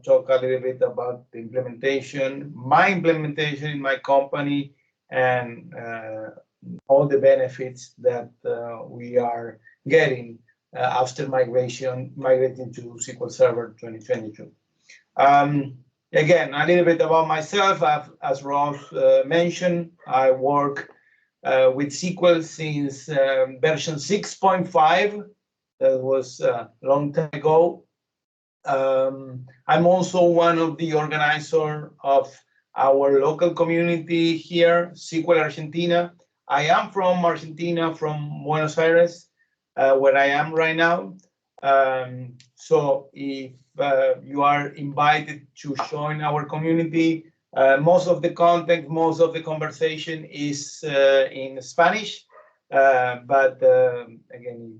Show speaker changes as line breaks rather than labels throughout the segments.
talk a little bit about the implementation, my implementation in my company, and all the benefits that we are getting after migrating to SQL Server 2022. Again, a little bit about myself. As Ross mentioned, I work with SQL since version 6.5. That was a long time ago. I'm also one of the organizers of our local community here, SQL Argentina. I am from Argentina, from Buenos Aires, where I am right now. So if you are invited to join our community, most of the content, most of the conversation is in Spanish. But again,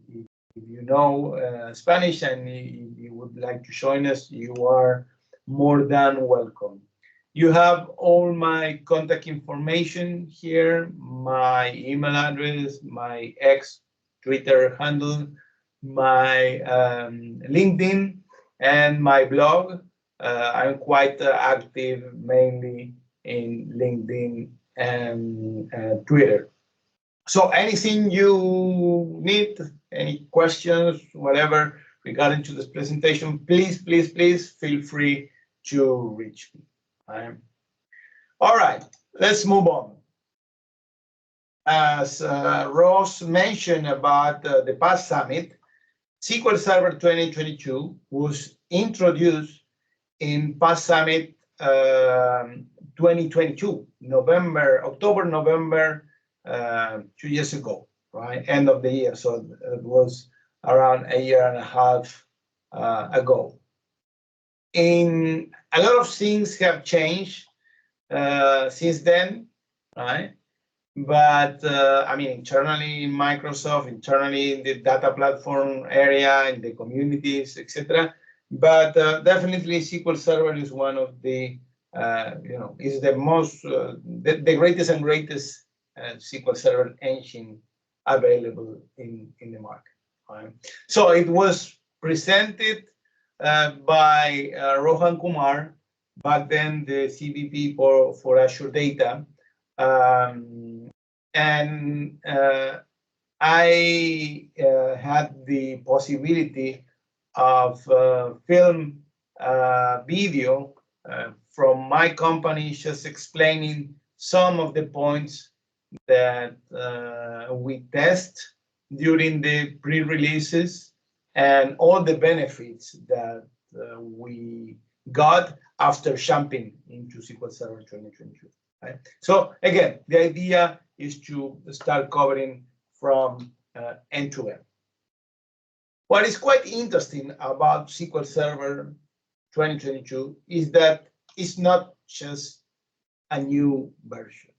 if you know Spanish and if you would like to join us, you are more than welcome. You have all my contact information here, my email address, my Twitter handle, my LinkedIn, and my blog. I'm quite active mainly in LinkedIn and Twitter. So anything you need, any questions, whatever, regarding to this presentation, please, please, please feel free to reach me. All right, let's move on. As Ross mentioned about the past summit, SQL Server 2022 was introduced in past summit 2022, October, November, 2 years ago, right? End of the year. So it was around a year and a half ago. And a lot of things have changed since then, right? But I mean, internally in Microsoft, internally in the data platform area, in the communities, etc. But definitely SQL Server is one of the, is the most, the greatest and greatest SQL Server engine available in the market. Right? So it was presented by Rohan Kumar, back then the CVP for Azure Data. And I had the possibility of film video from my company just explaining some of the points that we test during the pre-releases and all the benefits that we got after jumping into SQL Server 2022. Right? So again, the idea is to start covering from end to end. What is quite interesting about SQL Server 2022 is that it's not just a new version.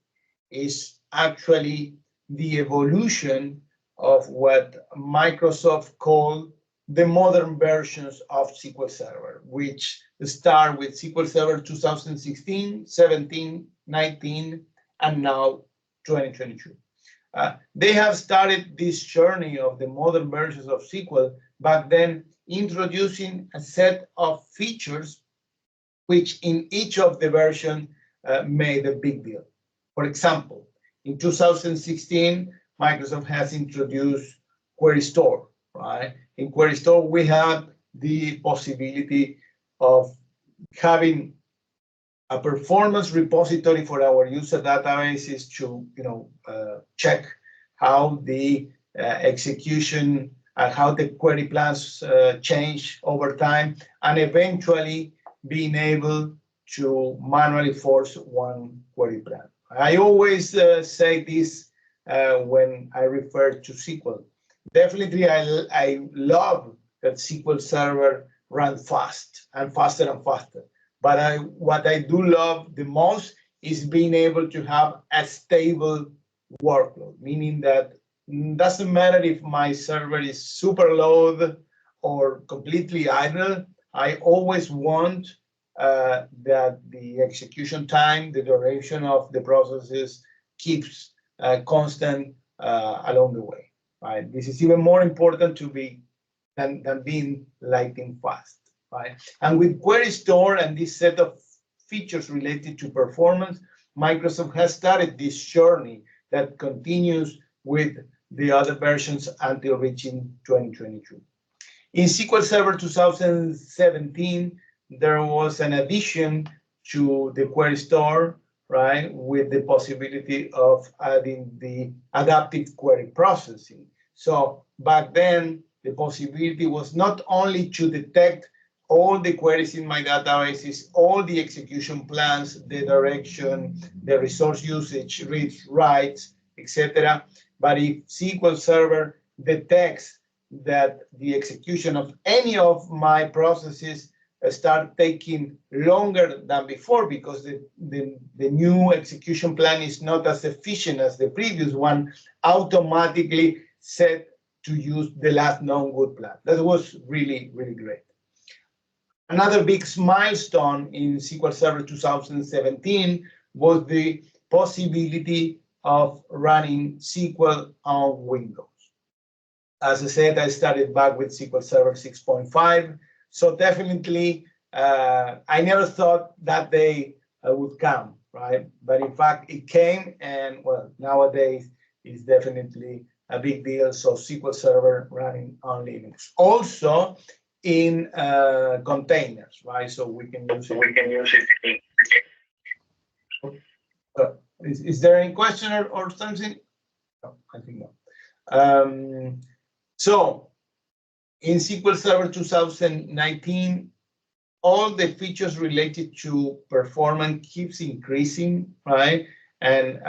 It's actually the evolution of what Microsoft called the modern versions of SQL Server, which start with SQL Server 2016, 17, 19, and now 2022. They have started this journey of the modern versions of SQL back then, introducing a set of features which in each of the version made a big deal. For example, in 2016, Microsoft has introduced Query Store, right? In Query Store, we have the possibility of having a performance repository for our user databases to, check how the execution and how the query plans change over time, and eventually being able to manually force one query plan. I always say this when I refer to SQL. Definitely, I love that SQL Server runs fast and faster and faster. But what I do love the most is being able to have a stable workload, meaning that it doesn't matter if my server is super load or completely idle. I always want that the execution time, the duration of the processes keeps constant along the way. Right? This is even more important to be than being lightning fast. right? And with Query Store and this set of features related to performance, Microsoft has started this journey that continues with the other versions until reaching 2022. In SQL Server 2017, there was an addition to the Query Store, right, with the possibility of adding the adaptive query processing. So back then, the possibility was not only to detect all the queries in my databases, all the execution plans, the direction, the resource usage, reads, writes, etc. But if SQL Server detects that the execution of any of my processes start taking longer than before because the new execution plan is not as efficient as the previous one, automatically set to use the last known good plan. That was really, really great. Another big milestone in SQL Server 2017 was the possibility of running SQL on Windows. As I said, I started back with SQL Server 6.5. So definitely, I never thought that day would come, right? But in fact, it came, and well, nowadays it's definitely a big deal. So SQL Server running on Linux, also in containers, right? So we can use it. Is there any question or something? No, I think no. So in SQL Server 2019, all the features related to performance keeps increasing, right? And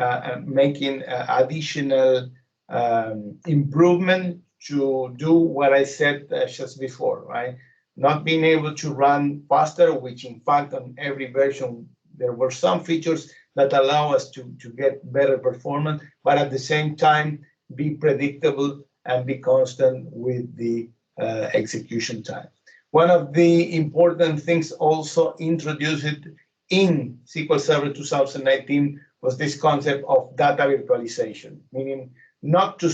making additional improvement to do what I said just before, right? Not being able to run faster, which in fact on every version, there were some features that allow us to get better performance, but at the same time, be predictable and be constant with the execution time. One of the important things also introduced in SQL Server 2019 was this concept of data virtualization, meaning not to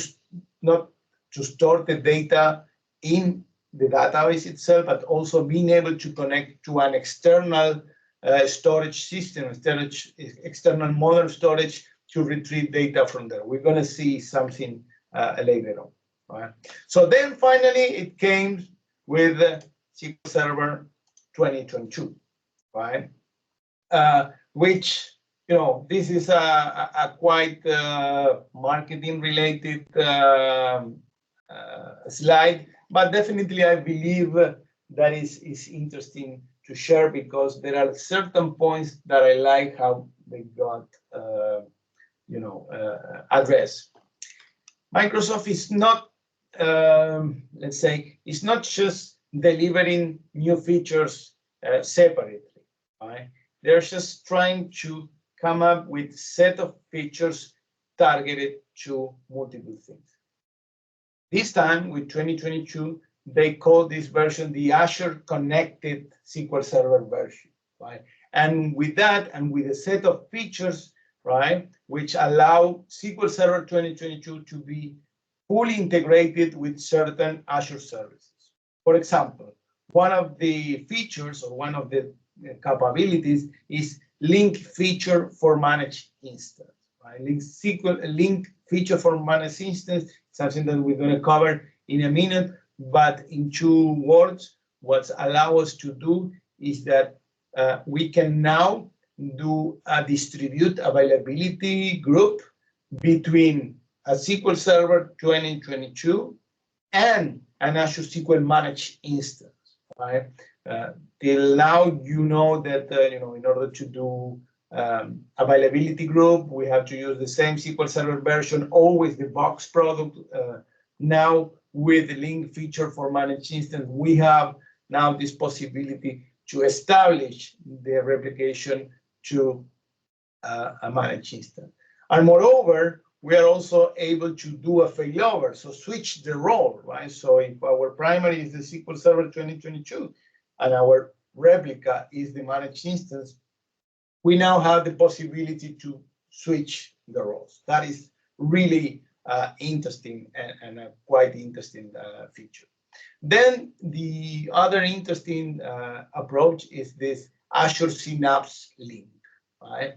store the data in the database itself, but also being able to connect to an external storage system, external modern storage to retrieve data from there. We're going to see something later on. Right? So then finally it came with SQL Server 2022, right? Which, you know, this is a quite marketing related slide, but definitely I believe that is interesting to share because there are certain points that I like how they got, addressed. Microsoft is not, let's say, it's not just delivering new features separately, right? They're just trying to come up with a set of features targeted to multiple things. This time, with 2022, they call this version the Azure Connected SQL Server version, right? And with that, and with a set of features, right, which allow SQL Server 2022 to be fully integrated with certain Azure services. For example, one of the features or one of the capabilities is link feature for managed instance. Right? Link feature for managed instance, something that we're going to cover in a minute, but in 2 words, what allows us to do is that we can now do a distribute availability group between a SQL Server 2022 and an Azure SQL managed instance, right? Till now, you know that in order to do availability group, we have to use the same SQL Server version, always the box product. Now, with the link feature for managed instance, we have now this possibility to establish the replication to a managed instance. And moreover, we are also able to do a failover, so switch the role, right? So if our primary is the SQL Server 2022 and our replica is the managed instance, we now have the possibility to switch the roles. That is really interesting and a quite interesting feature. Then the other interesting approach is this Azure Synapse link, right?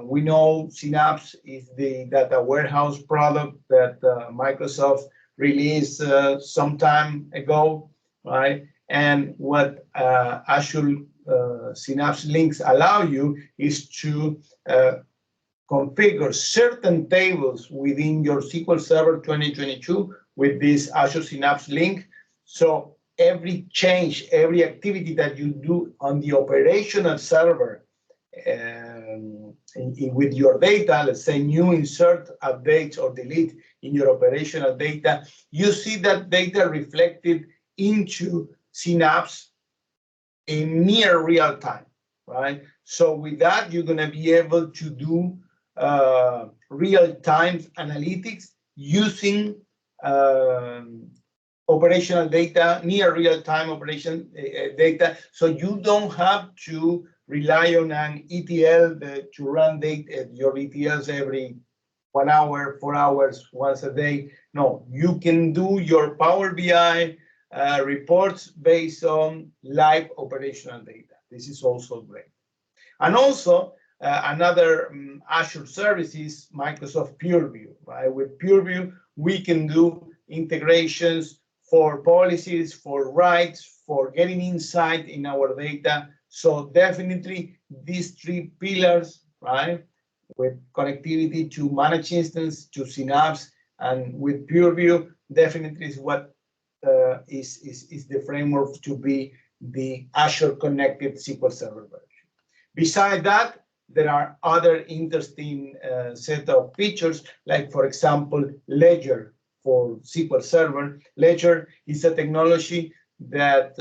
We know Synapse is the data warehouse product that Microsoft released some time ago, right? And what Azure Synapse links allow you is to configure certain tables within your SQL Server 2022 with this Azure Synapse link. So every change, every activity that you do on the operational server with your data, let's say new insert, updates, or delete in your operational data, you see that data reflected into Synapse in near real time, right? So with that, you're going to be able to do real-time analytics using operational data, near real-time operation data. So you don't have to rely on an ETL to run data, your ETLs every 1 hour, 4 hours, once a day. No, you can do your Power BI reports based on live operational data. This is also great. And also, another Azure service is Microsoft Pureview, right? With Pureview, we can do integrations for policies, for rights, for getting insight in our data. So definitely these three pillars, right? With connectivity to managed instance, to Synapse, and with Pureview, definitely is what is the framework to be the Azure connected SQL Server version. Besides that, there are other interesting set of features, like, for example, Ledger for SQL Server. Ledger is a technology that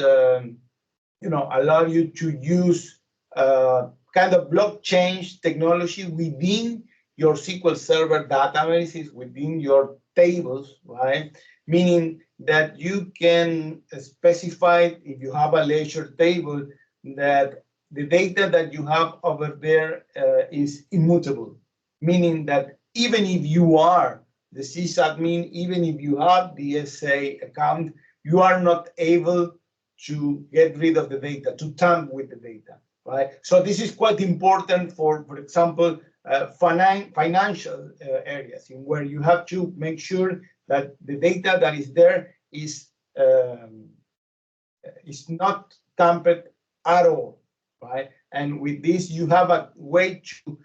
allow you to use kind of blockchain technology within your SQL Server databases, within your tables, right? Meaning that you can specify, if you have a Ledger table, that the data that you have over there is immutable, meaning that even if you are the sysadmin, even if you have the SA account, you are not able to get rid of the data, to tamper with the data, right? So this is quite important for example, financial areas in where you have to make sure that the data that is there is not tampered at all, right? And with this, you have a way to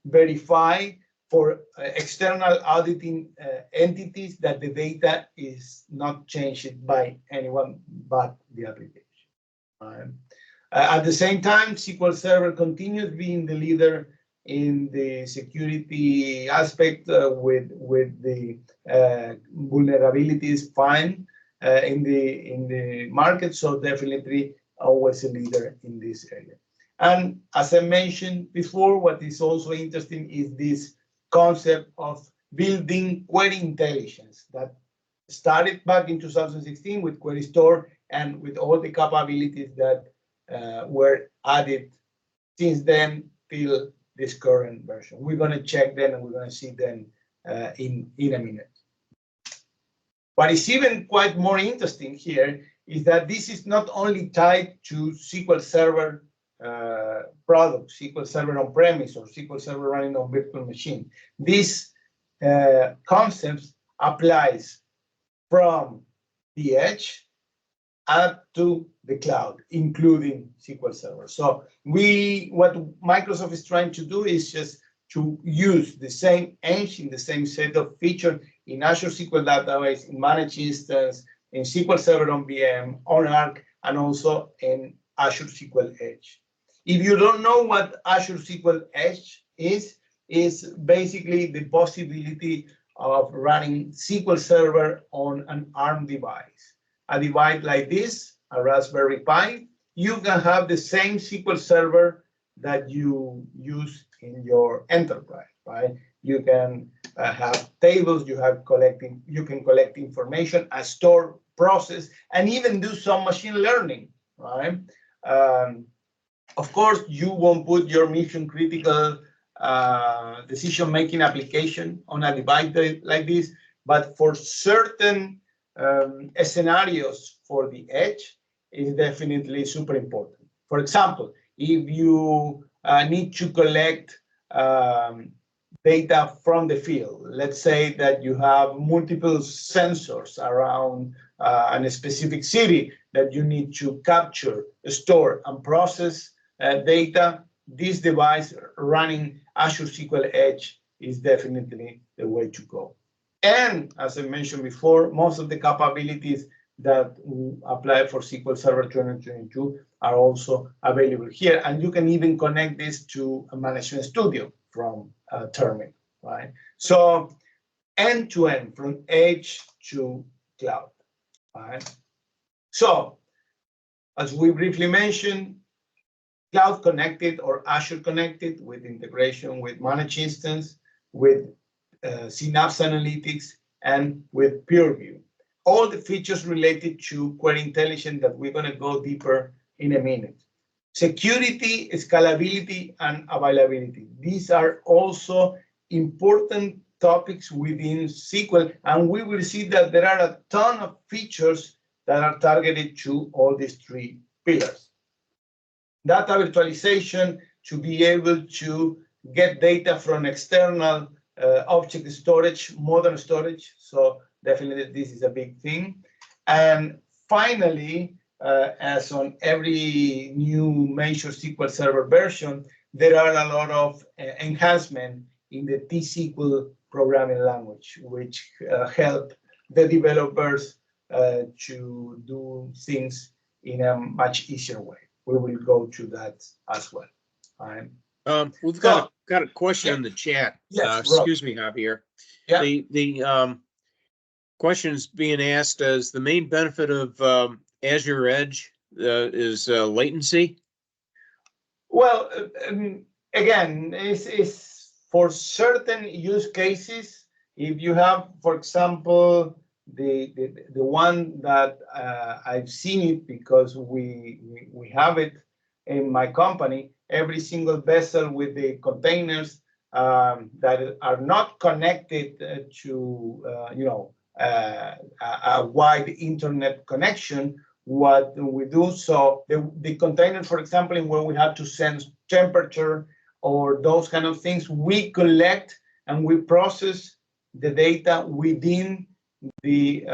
verify for external auditing entities that the data is not changed by anyone but the application. Right? At the same time, SQL Server continues being the leader in the security aspect with the vulnerabilities found in the market. So definitely always a leader in this area. And as I mentioned before, what is also interesting is this concept of building query intelligence that started back in 2016 with Query Store and with all the capabilities that were added since then till this current version. We're going to check them and we're going to see them in a minute. What is even quite more interesting here is that this is not only tied to SQL Server products, SQL Server on-premise or SQL Server running on virtual machine. This concepts applies from the edge up to the cloud, including SQL Server. So what Microsoft is trying to do is just to use the same engine, the same set of features in Azure SQL Database, in Managed Instance, in SQL Server on VM, on Arc, and also in Azure SQL Edge. If you don't know what Azure SQL Edge is basically the possibility of running SQL Server on an ARM device. A device like this, a Raspberry Pi, you can have the same SQL Server that you use in your enterprise, right? You can have tables, you can collect information, store, process, and even do some machine learning, right? Of course, you won't put your mission critical decision-making application on a device like this, but for certain scenarios for the edge is definitely super important. For example, if you need to collect data from the field, let's say that you have multiple sensors around a specific city that you need to capture, store, and process data, this device running Azure SQL Edge is definitely the way to go. And as I mentioned before, most of the capabilities that apply for SQL Server 2022 are also available here. And you can even connect this to a Management Studio from Terminal, right? So end-to-end, from edge to cloud, right? So as we briefly mentioned, cloud connected or Azure connected with integration with managed instance, with Synapse Analytics, and with PureView. All the features related to query intelligence that we're going to go deeper in a minute. Security, scalability, and availability. These are also important topics within SQL, and we will see that there are a ton of features that are targeted to all these three pillars. Data virtualization, to be able to get data from external object storage, modern storage. So definitely this is a big thing. And finally, as on every new major SQL Server version, there are a lot of enhancement in the T-SQL programming language, which help the developers to do things in a much easier way. We will go to that as well. Right.
We've got a question in the chat.
Yes,
excuse me, Javier.
Yeah.
The question is being asked as the main benefit of Azure Edge is latency.
Well, again, it's for certain use cases. If you have, for example, the one that I've seen it because we have it in my company, every single vessel with the containers that are not connected to a wide internet connection. What we do, so the container, for example, when we have to sense temperature or those kind of things, we collect and we process the data within the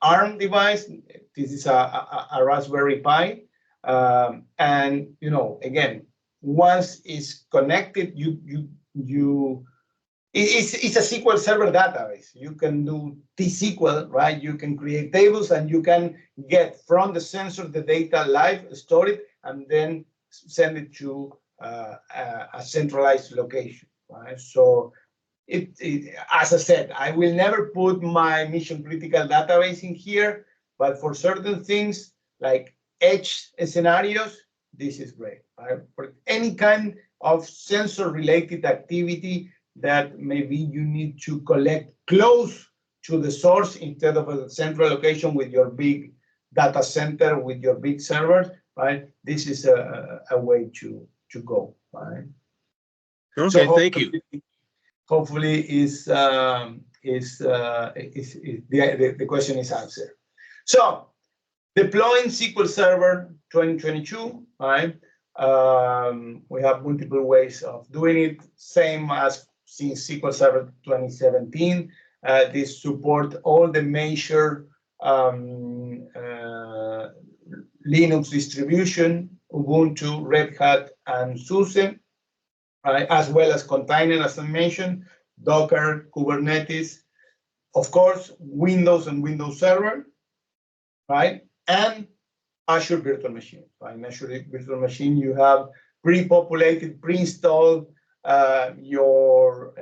ARM device. This is a Raspberry Pi. And again, once it's connected, it's a SQL Server database. You can do T-SQL, right? You can create tables and you can get from the sensor the data live, store it, and then send it to a centralized location, right? So as I said, I will never put my mission critical database in here, but for certain things like edge scenarios, this is great, right? For any kind of sensor related activity that maybe you need to collect close to the source instead of a central location with your big data center, with your big servers, right? This is a way to go, right?
Okay,
so
thank you.
Hopefully the question is answered. So deploying SQL Server 2022, right? We have multiple ways of doing it, same as since SQL Server 2017. This support all the major Linux distribution, Ubuntu, Red Hat, and SUSE, right? As well as container, as I mentioned, Docker, Kubernetes, of course, Windows and Windows Server, right? And Azure Virtual Machine. Right? In Azure Virtual Machine, you have pre-populated, pre-installed your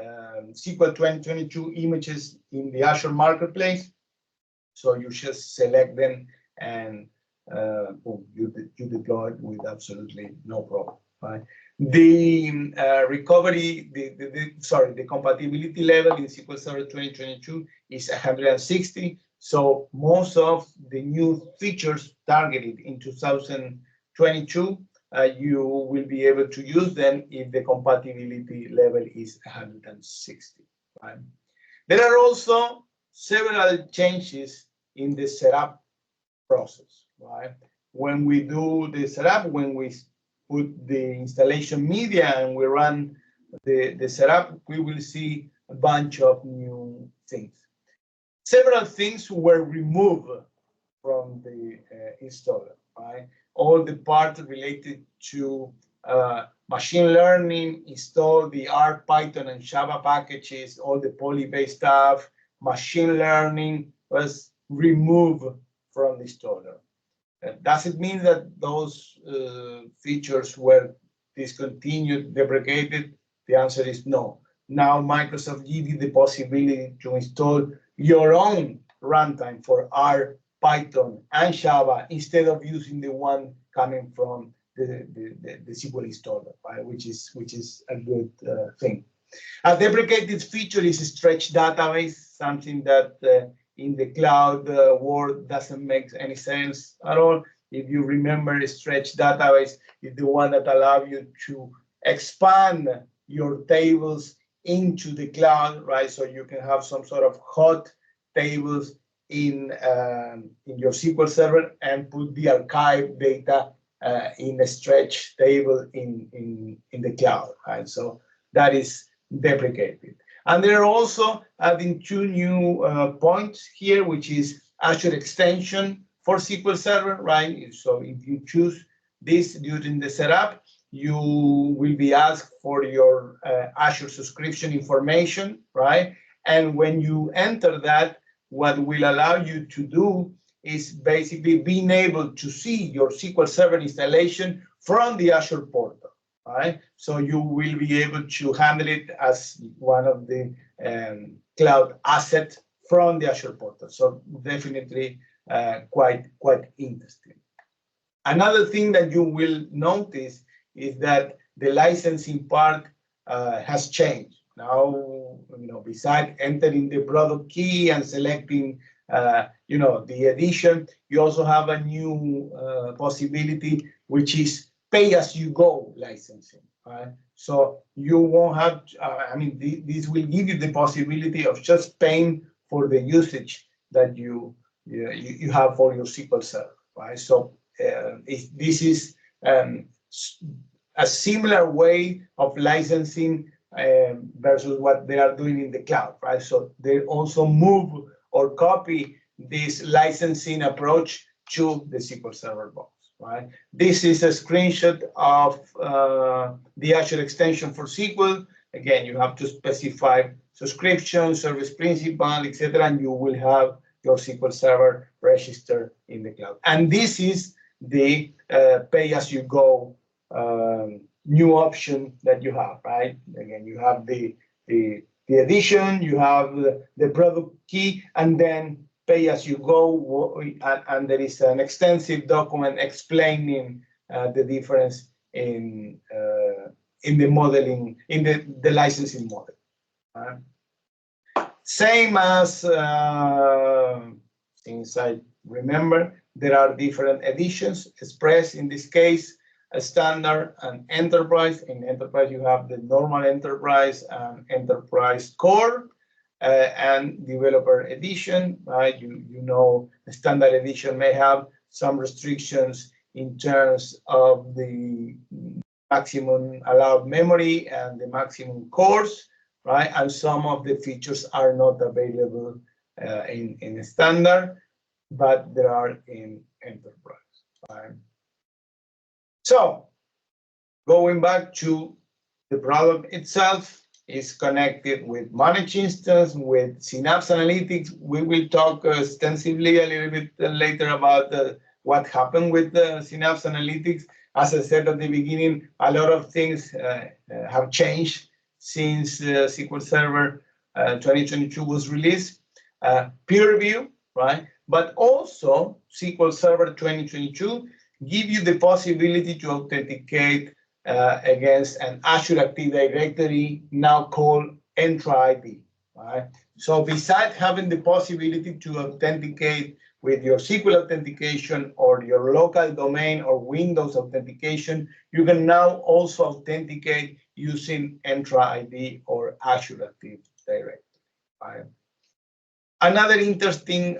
SQL 2022 images in the Azure Marketplace. So you just select them and boom, you deploy it with absolutely no problem. Right? The recovery, the compatibility level in SQL Server 2022 is 160. So most of the new features targeted in 2022, you will be able to use them if the compatibility level is 160. Right? There are also several changes in the setup process, right? When we do the setup, when we put the installation media and we run the setup, we will see a bunch of new things. Several things were removed from the installer, right? All the parts related to machine learning, install the R, Python, and Java packages, all the poly-based stuff, machine learning was removed from the installer. Does it mean that those features were discontinued, deprecated? The answer is no. Now Microsoft gives you the possibility to install your own runtime for R, Python, and Java instead of using the one coming from the SQL installer, right? Which is a good thing. A deprecated feature is a stretch database, something that in the cloud world doesn't make any sense at all. If you remember, a stretch database is the one that allows you to expand your tables into the cloud, right? So you can have some sort of hot tables in your SQL Server and put the archive data in a stretch table in the cloud, right? So that is deprecated. And they're also adding two new points here, which is Azure extension for SQL Server, right? So if you choose this during the setup, you will be asked for your Azure subscription information, right? And when you enter that, what will allow you to do is basically being able to see your SQL Server installation from the Azure portal, right? So you will be able to handle it as one of the cloud assets from the Azure portal. So definitely quite interesting. Another thing that you will notice is that the licensing part has changed. Now, besides entering the product key and selecting, the edition, you also have a new possibility, which is pay-as-you-go licensing, right? So you won't have, this will give you the possibility of just paying for the usage that you have for your SQL Server, right? So this is a similar way of licensing versus what they are doing in the cloud, right? So they also move or copy this licensing approach to the SQL Server box, right? This is a screenshot of the Azure extension for SQL. Again, you have to specify subscription, service principal, etc., and you will have your SQL Server registered in the cloud. And this is the pay-as-you-go new option that you have, right? Again, you have the edition, you have the product key, and then pay-as-you-go, and there is an extensive document explaining the difference in the modeling, in the licensing model. Same as, since I remember, there are different editions, Express in this case, a standard and enterprise. In enterprise, you have the normal enterprise and enterprise core and developer edition, right? You know, the standard edition may have some restrictions in terms of the maximum allowed memory and the maximum cores, right? And some of the features are not available in standard, but there are in enterprise, right? So going back to the product itself, is connected with managed instance, with Synapse Analytics. We will talk extensively a little bit later about what happened with the Synapse Analytics. As I said at the beginning, a lot of things have changed since SQL Server 2022 was released. Peer review, right? But also SQL Server 2022 give you the possibility to authenticate against an Azure Active Directory, now called Entra ID. Right? So besides having the possibility to authenticate with your SQL authentication or your local domain or Windows authentication, you can now also authenticate using Entra ID or Azure Active Directory. Right? Another interesting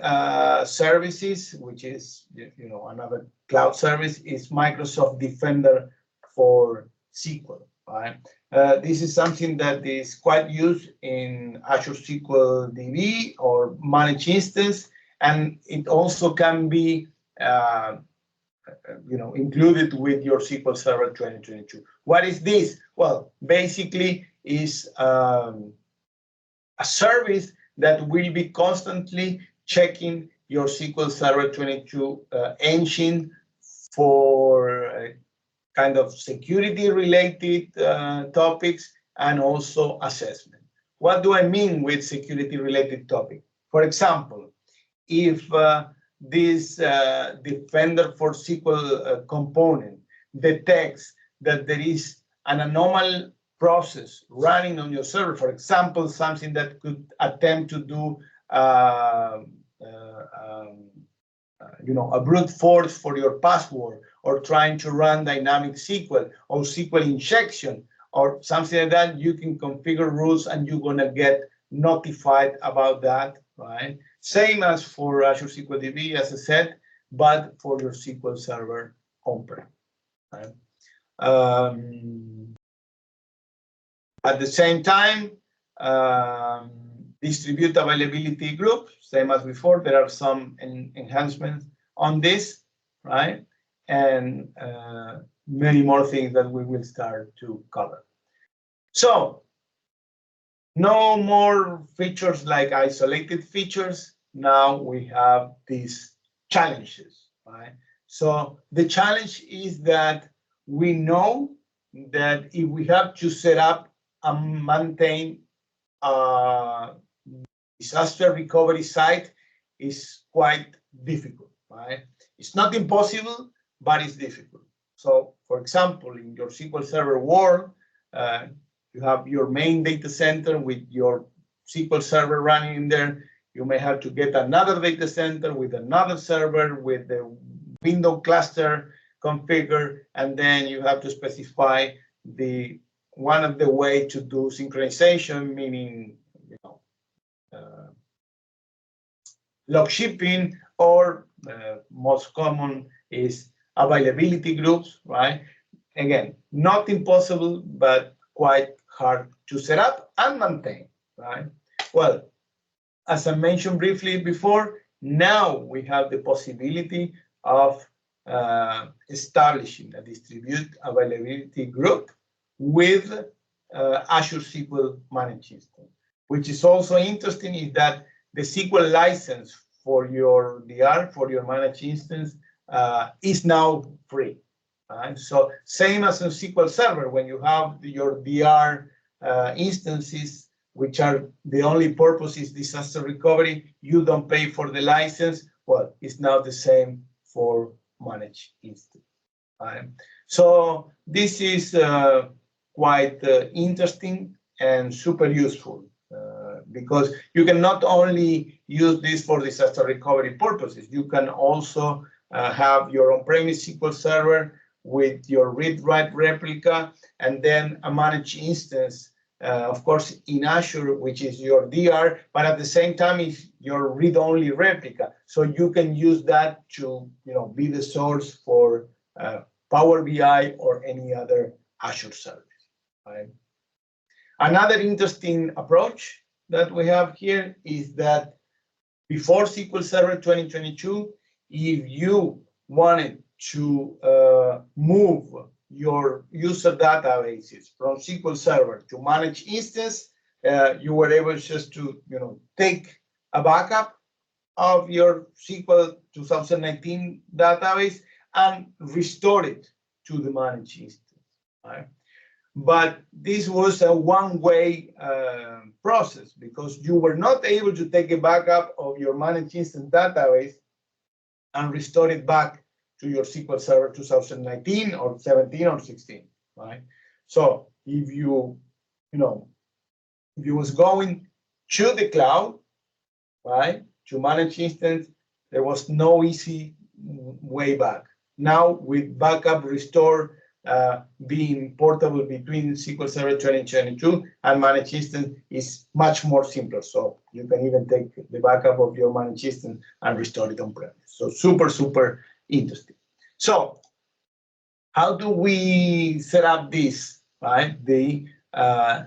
services, which is another cloud service, is Microsoft Defender for SQL. Right? This is something that is quite used in Azure SQL DB or managed instance, and it also can be included with your SQL Server 2022. What is this? Well, basically is a service that will be constantly checking your SQL Server 22 engine for kind of security-related topics and also assessment. What do I mean with security-related topic? For example, if this Defender for SQL component detects that there is an anomalous process running on your server, for example, something that could attempt to do a brute force for your password, or trying to run dynamic SQL or SQL injection or something like that, you can configure rules and you're going to get notified about that, right? Same as for Azure SQL DB, as I said, but for your SQL Server on-prem. Right? At the same time, distribute availability group, same as before. There are some enhancements on this, right? And many more things that we will start to cover. So, no more features like isolated features. Now we have these challenges, right? So the challenge is that we know that if we have to set up and maintain a disaster recovery site, is quite difficult, right? It's not impossible, but it's difficult. So, for example, in your SQL Server world, you have your main data center with your SQL Server running in there. You may have to get another data center with another server with the window cluster configured, and then you have to specify one of the way to do synchronization, meaning log shipping, or most common is availability groups, right? Again, not impossible, but quite hard to set up and maintain, right? Well, as I mentioned briefly before, now we have the possibility of establishing a distributed availability group with Azure SQL Managed Instance. Which is also interesting is that the SQL license for your DR, for your managed instance, is now free. Right? So same as in SQL Server, when you have your DR instances, which are the only purpose is disaster recovery, you don't pay for the license. Well, it's now the same for managed instance. Right? So this is quite interesting and super useful. Because you can not only use this for disaster recovery purposes, you can also have your on-premise SQL Server with your read-write replica, and then a managed instance, of course, in Azure, which is your DR, but at the same time, it's your read-only replica. So you can use that to be the source for Power BI or any other Azure service. Right? Another interesting approach that we have here is that before SQL Server 2022, if you wanted to move your user databases from SQL Server to managed instance, you were able just to take a backup of your SQL 2019 database and restore it to the managed instance. Right? But this was a one-way process, because you were not able to take a backup of your managed instance database and restore it back to your SQL Server 2019 or 17 or 16, right? So if you was going to the cloud, right, to manage instance, there was no easy way back. Now with backup, restore, being portable between SQL Server 2022 and managed instance is much more simpler. So you can even take the backup of your managed instance and restore it on premise. So super interesting. So how do we set up this, right? The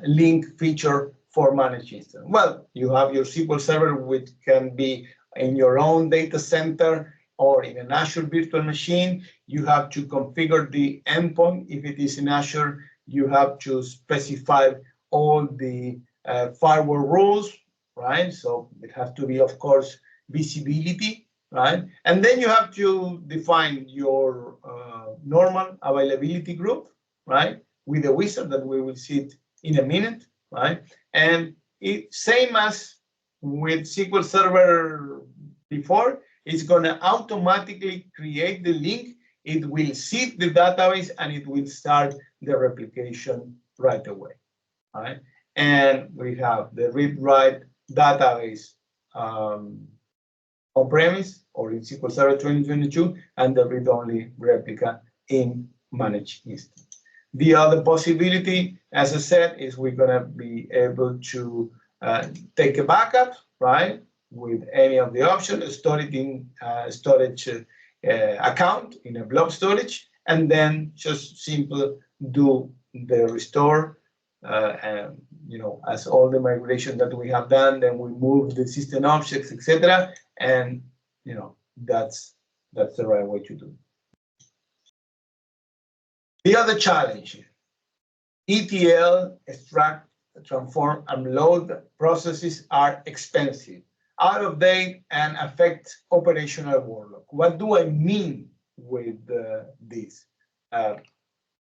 link feature for managed instance. Well, you have your SQL Server, which can be in your own data center or in an Azure virtual machine. You have to configure the endpoint. If it is in Azure, you have to specify all the firewall rules, right? So it has to be, of course, visibility, right? And then you have to define your normal availability group, right? With a wizard that we will see it in a minute, right? And it same as with SQL Server before, it's going to automatically create the link. It will seed the database and it will start the replication right away, right? And we have the read-write database on-premise or in SQL Server 2022 and the read-only replica in managed instance. The other possibility, as I said, is we're going to be able to take a backup, right, with any of the options, store it in storage account in a blob storage, and then just simply do the restore. And as all the migration that we have done, then we move the system objects, etc. And that's the right way to do it. The other challenge, ETL, extract, transform, and load processes are expensive, out of date, and affect operational workload. What do I mean with this?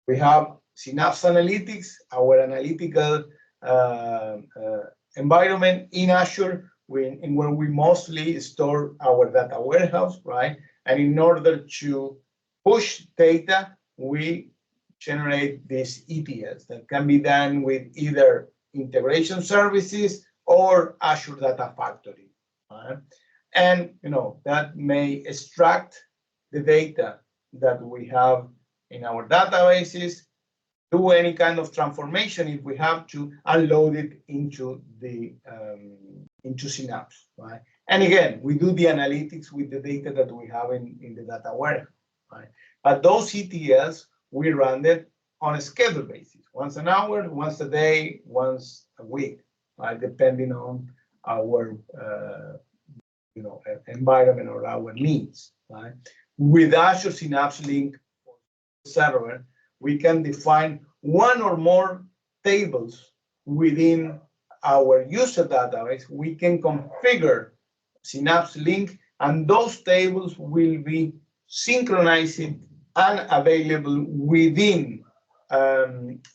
We have Synapse Analytics, our analytical environment in Azure, where we mostly store our data warehouse, right? And in order to push data, we generate these ETLs that can be done with either integration services or Azure Data Factory. Right? And that may extract the data that we have in our databases, do any kind of transformation if we have to, and load it into the into Synapse. Right? And again, we do the analytics with the data that we have in the data warehouse. Right? But those ETLs, we run it on a scheduled basis, once an hour, once a day, once a week, right? Depending on our environment or our needs. Right? With Azure Synapse Link Server, we can define one or more tables within our user database. We can configure Synapse Link, and those tables will be synchronized and available within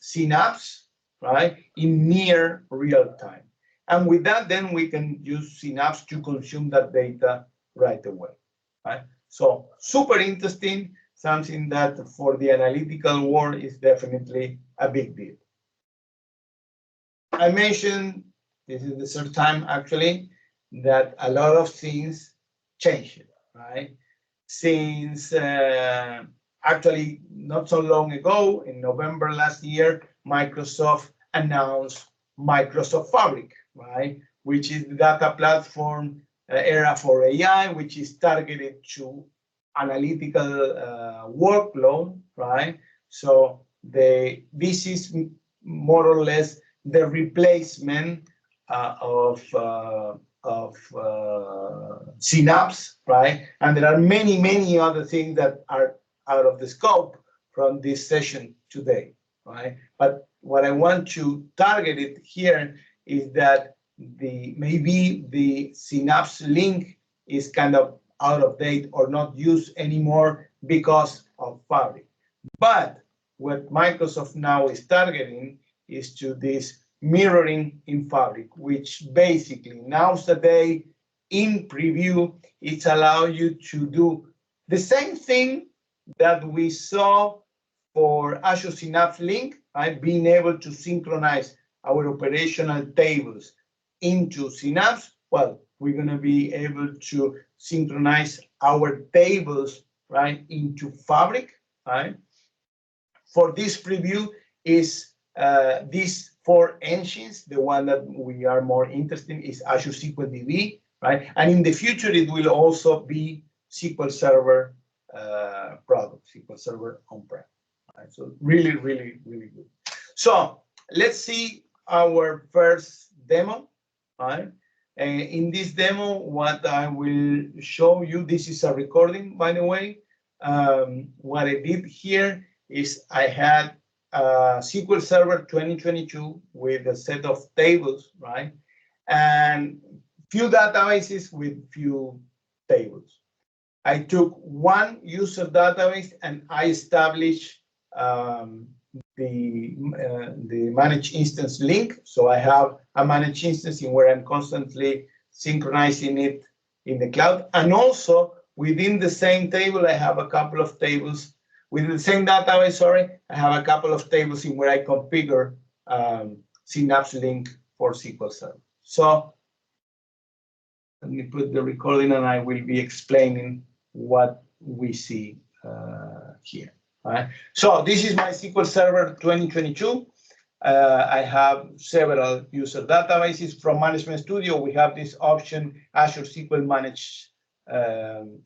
Synapse, right, in near real time. And with that, then we can use Synapse to consume that data right away, right? So super interesting, something that for the analytical world is definitely a big deal. I mentioned, this is the third time actually, that a lot of things changed, right? Since actually not so long ago, in November last year, Microsoft announced Microsoft Fabric, right? Which is the data platform era for AI, which is targeted to analytical workload, right? So this is more or less the replacement of Synapse, right? And there are many other things that are out of the scope from this session today, right? But what I want to target it here is that maybe the Synapse Link is kind of out of date or not used anymore because of Fabric. But what Microsoft now is targeting is to this mirroring in Fabric, which basically nowadays in preview, it's allow you to do the same thing that we saw for Azure Synapse Link, right? Being able to synchronize our operational tables into Synapse. Well, we're going to be able to synchronize our tables, right, into Fabric, right? for this preview is these 4 engines. The one that we are more interested in is Azure SQL DB, right? And in the future, it will also be SQL Server product, SQL Server on-prem. Right? So really, really, really good. So let's see our first demo, right? In this demo, what I will show you, this is a recording, by the way. What I did here is I had SQL Server 2022 with a set of tables, right? And few databases with few tables. I took one user database and I established the managed instance link. So I have a managed instance in where I'm constantly synchronizing it in the cloud. And also within the same table, I have a couple of tables. Within the same database, sorry, I have a couple of tables in where I configure Synapse Link for SQL Server. So let me put the recording and I will be explaining what we see here. Right. So this is my SQL Server 2022. I have several user databases. From Management Studio, we have this option, Azure SQL Managed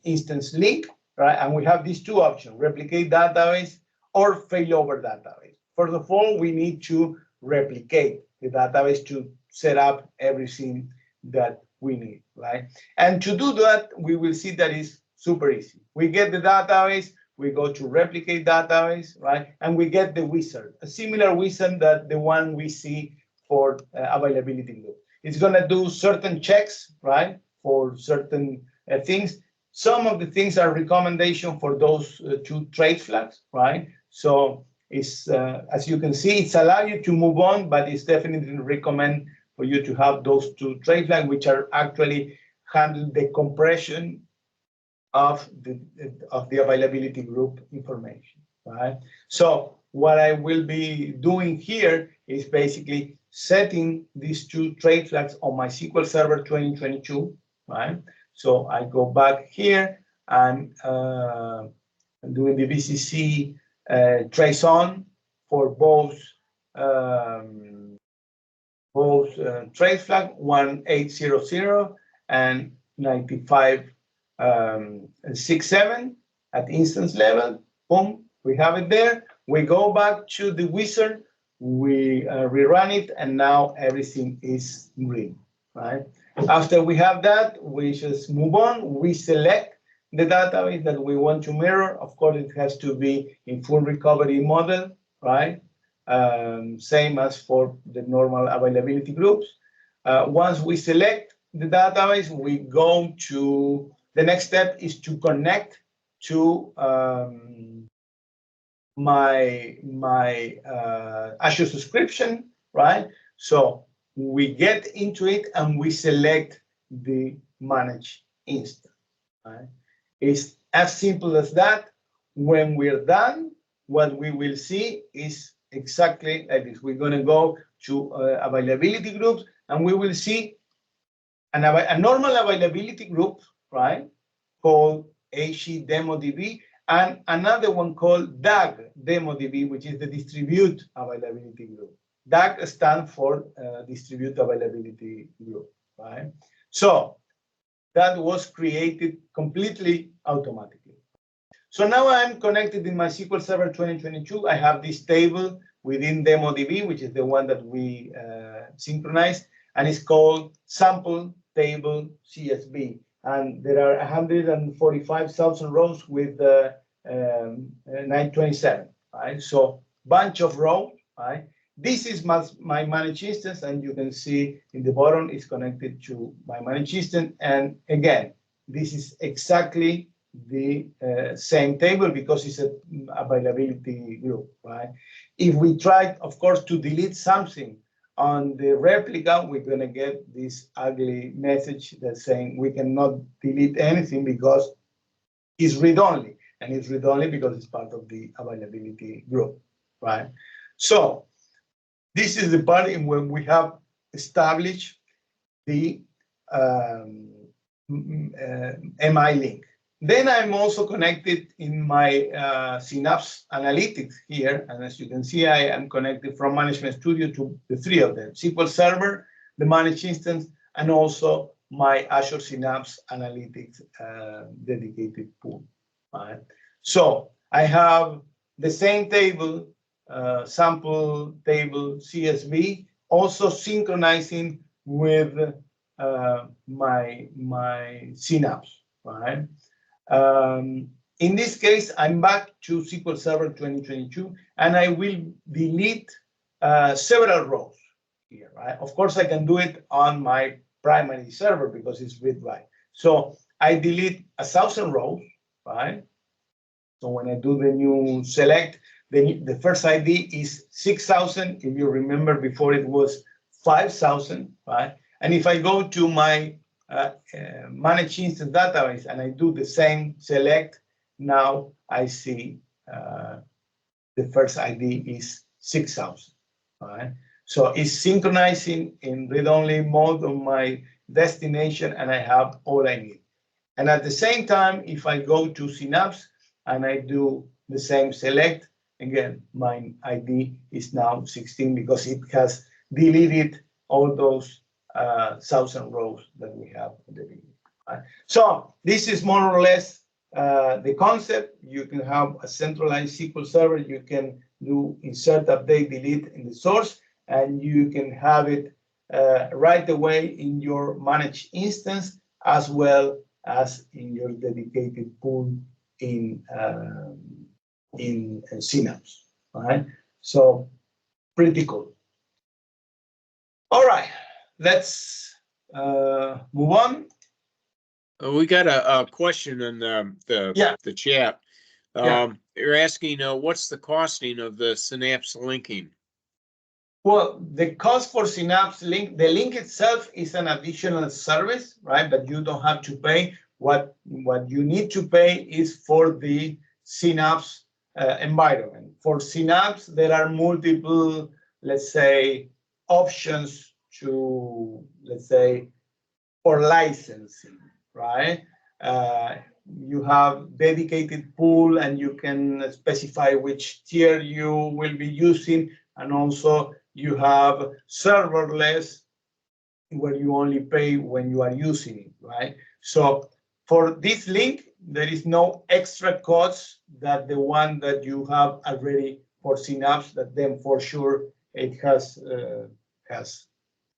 Instance Link, right? And we have these two options, replicate database or failover database. First of all, we need to replicate the database to set up everything that we need, right? And to do that, we will see that it's super easy. We get the database, we go to replicate database, right? And we get the wizard, a similar wizard that the one we see for availability loop. It's gonna do certain checks, right? For certain things. Some of the things are recommendation for those 2 trace flags, right? So it's, as you can see, it's allow you to move on, but it's definitely recommend for you to have those 2 trace flags, which are actually handle the compression of the availability group information, right? So what I will be doing here is basically setting these 2 trace flags on my SQL Server 2022, right? So I go back here and doing the VCC trace on for both trace flag 1800 and 9567 at instance level. Boom, we have it there. We go back to the wizard, we rerun it, and now everything is green, right? After we have that, we just move on. We select the database that we want to mirror. Of course, it has to be in full recovery model, right? Same as for the normal availability groups. Once we select the database, we go to, the next step is to connect to my Azure subscription, right? So we get into it and we select the managed instance, right? It's as simple as that. When we're done, what we will see is exactly like this. We're going to go to availability groups and we will see a normal availability group, right, called HE DemoDB, and another one called DAG DemoDB, which is the distribute availability group. DAG stands for distribute availability group, right? So that was created completely automatically. So now I'm connected in my SQL Server 2022. I have this table within DemoDB, which is the one that we synchronized, and it's called sample table CSV. And there are 145,000 rows with 927, right? So bunch of rows, right? This is my managed instance, and you can see in the bottom it's connected to my managed instance. And again, this is exactly the same table because it's an availability group, right? If we try, of course, to delete something on the replica, we're going to get this ugly message that's saying we cannot delete anything because it's read-only, and it's read-only because it's part of the availability group, right? So this is the part in when we have established the MI link. Then I'm also connected in my Synapse Analytics here. And as you can see, I am connected from Management Studio to the three of them: SQL Server, the managed instance, and also my Azure Synapse Analytics dedicated pool. Right? So I have the same table, sample table CSV, also synchronizing with my Synapse. Right? In this case, I'm back to SQL Server 2022, and I will delete several rows here, right? Of course, I can do it on my primary server because it's read-write. So I delete 1,000 rows, right? So when I do the new select, the first ID is 6,000. If you remember, before it was 5,000, right? And if I go to my managed instance database and I do the same select, now I see the first ID is 6,000. Right? So it's synchronizing in read-only mode on my destination, and I have all I need. And at the same time, if I go to Synapse and I do the same select, again, my ID is now 16 because it has deleted all those 1,000 rows that we have at the beginning. Right? So this is more or less the concept. You can have a centralized SQL server. You can do insert, update, delete in the source, and you can have it right away in your managed instance as well as in your dedicated pool in Synapse. Right? So pretty cool. All right, let's move on.
We got a question in the chat. You're asking, what's the costing of the Synapse linking?
Well, the cost for Synapse link, the link itself is an additional service, right? But you don't have to pay. What you need to pay is for the Synapse environment. For Synapse, there are multiple, let's say, options to, let's say, for licensing, right? You have dedicated pool, and you can specify which tier you will be using, and also you have serverless, where you only pay when you are using it, right? So for this link, there is no extra cost that the one that you have already for Synapse, that then for sure it has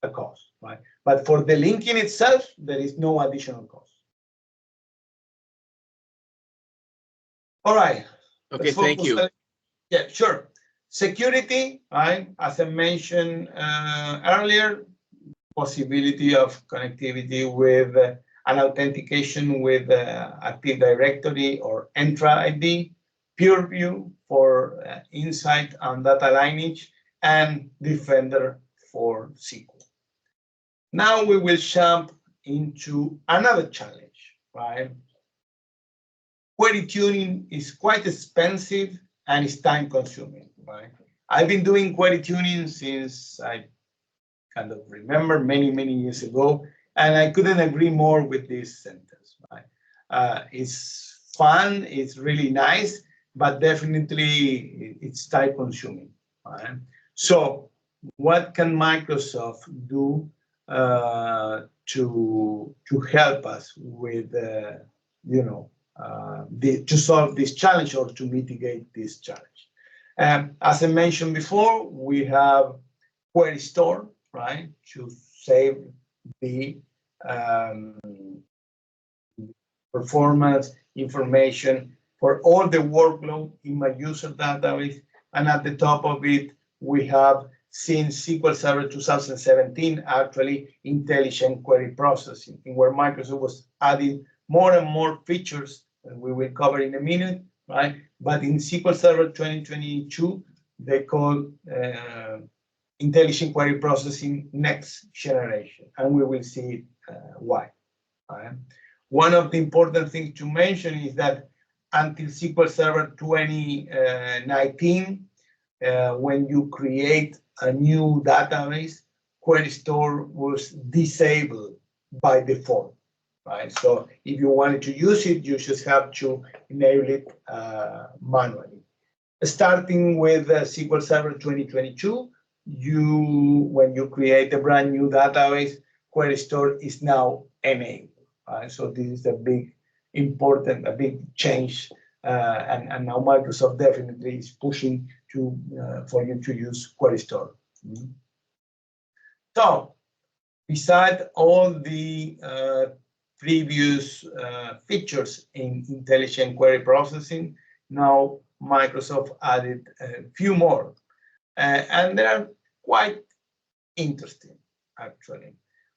a cost, right? But for the linking itself, there is no additional cost. All right.
Okay, thank you.
Yeah, sure. Security, right? As I mentioned earlier, possibility of connectivity with an authentication with Active Directory or Entra ID, PureView for insight and data lineage, and Defender for SQL. Now we will jump into another challenge, right? Query tuning is quite expensive and it's time consuming, right? I've been doing query tuning since I kind of remember many, many years ago, and I couldn't agree more with this sentence, right? It's fun, it's really nice, but definitely it's time consuming, right? So what can Microsoft do to help us with, to solve this challenge or to mitigate this challenge? As I mentioned before, we have Query Store, right, to save the performance information for all the workload in my user database. And at the top of it, we have, since SQL Server 2017, actually intelligent query processing, in where Microsoft was adding more and more features that we will cover in a minute, right? But in SQL Server 2022, they call intelligent query processing next generation, and we will see why. Right? One of the important things to mention is that until SQL Server 2019, when you create a new database, Query Store was disabled by default. right? So if you wanted to use it, you just have to enable it manually. Starting with SQL Server 2022, when you create a brand new database, Query Store is now enabled. So this is a big change, and now Microsoft definitely is pushing for you to use Query Store. So, beside all the previous features in intelligent query processing, now Microsoft added a few more, and they are quite interesting, actually.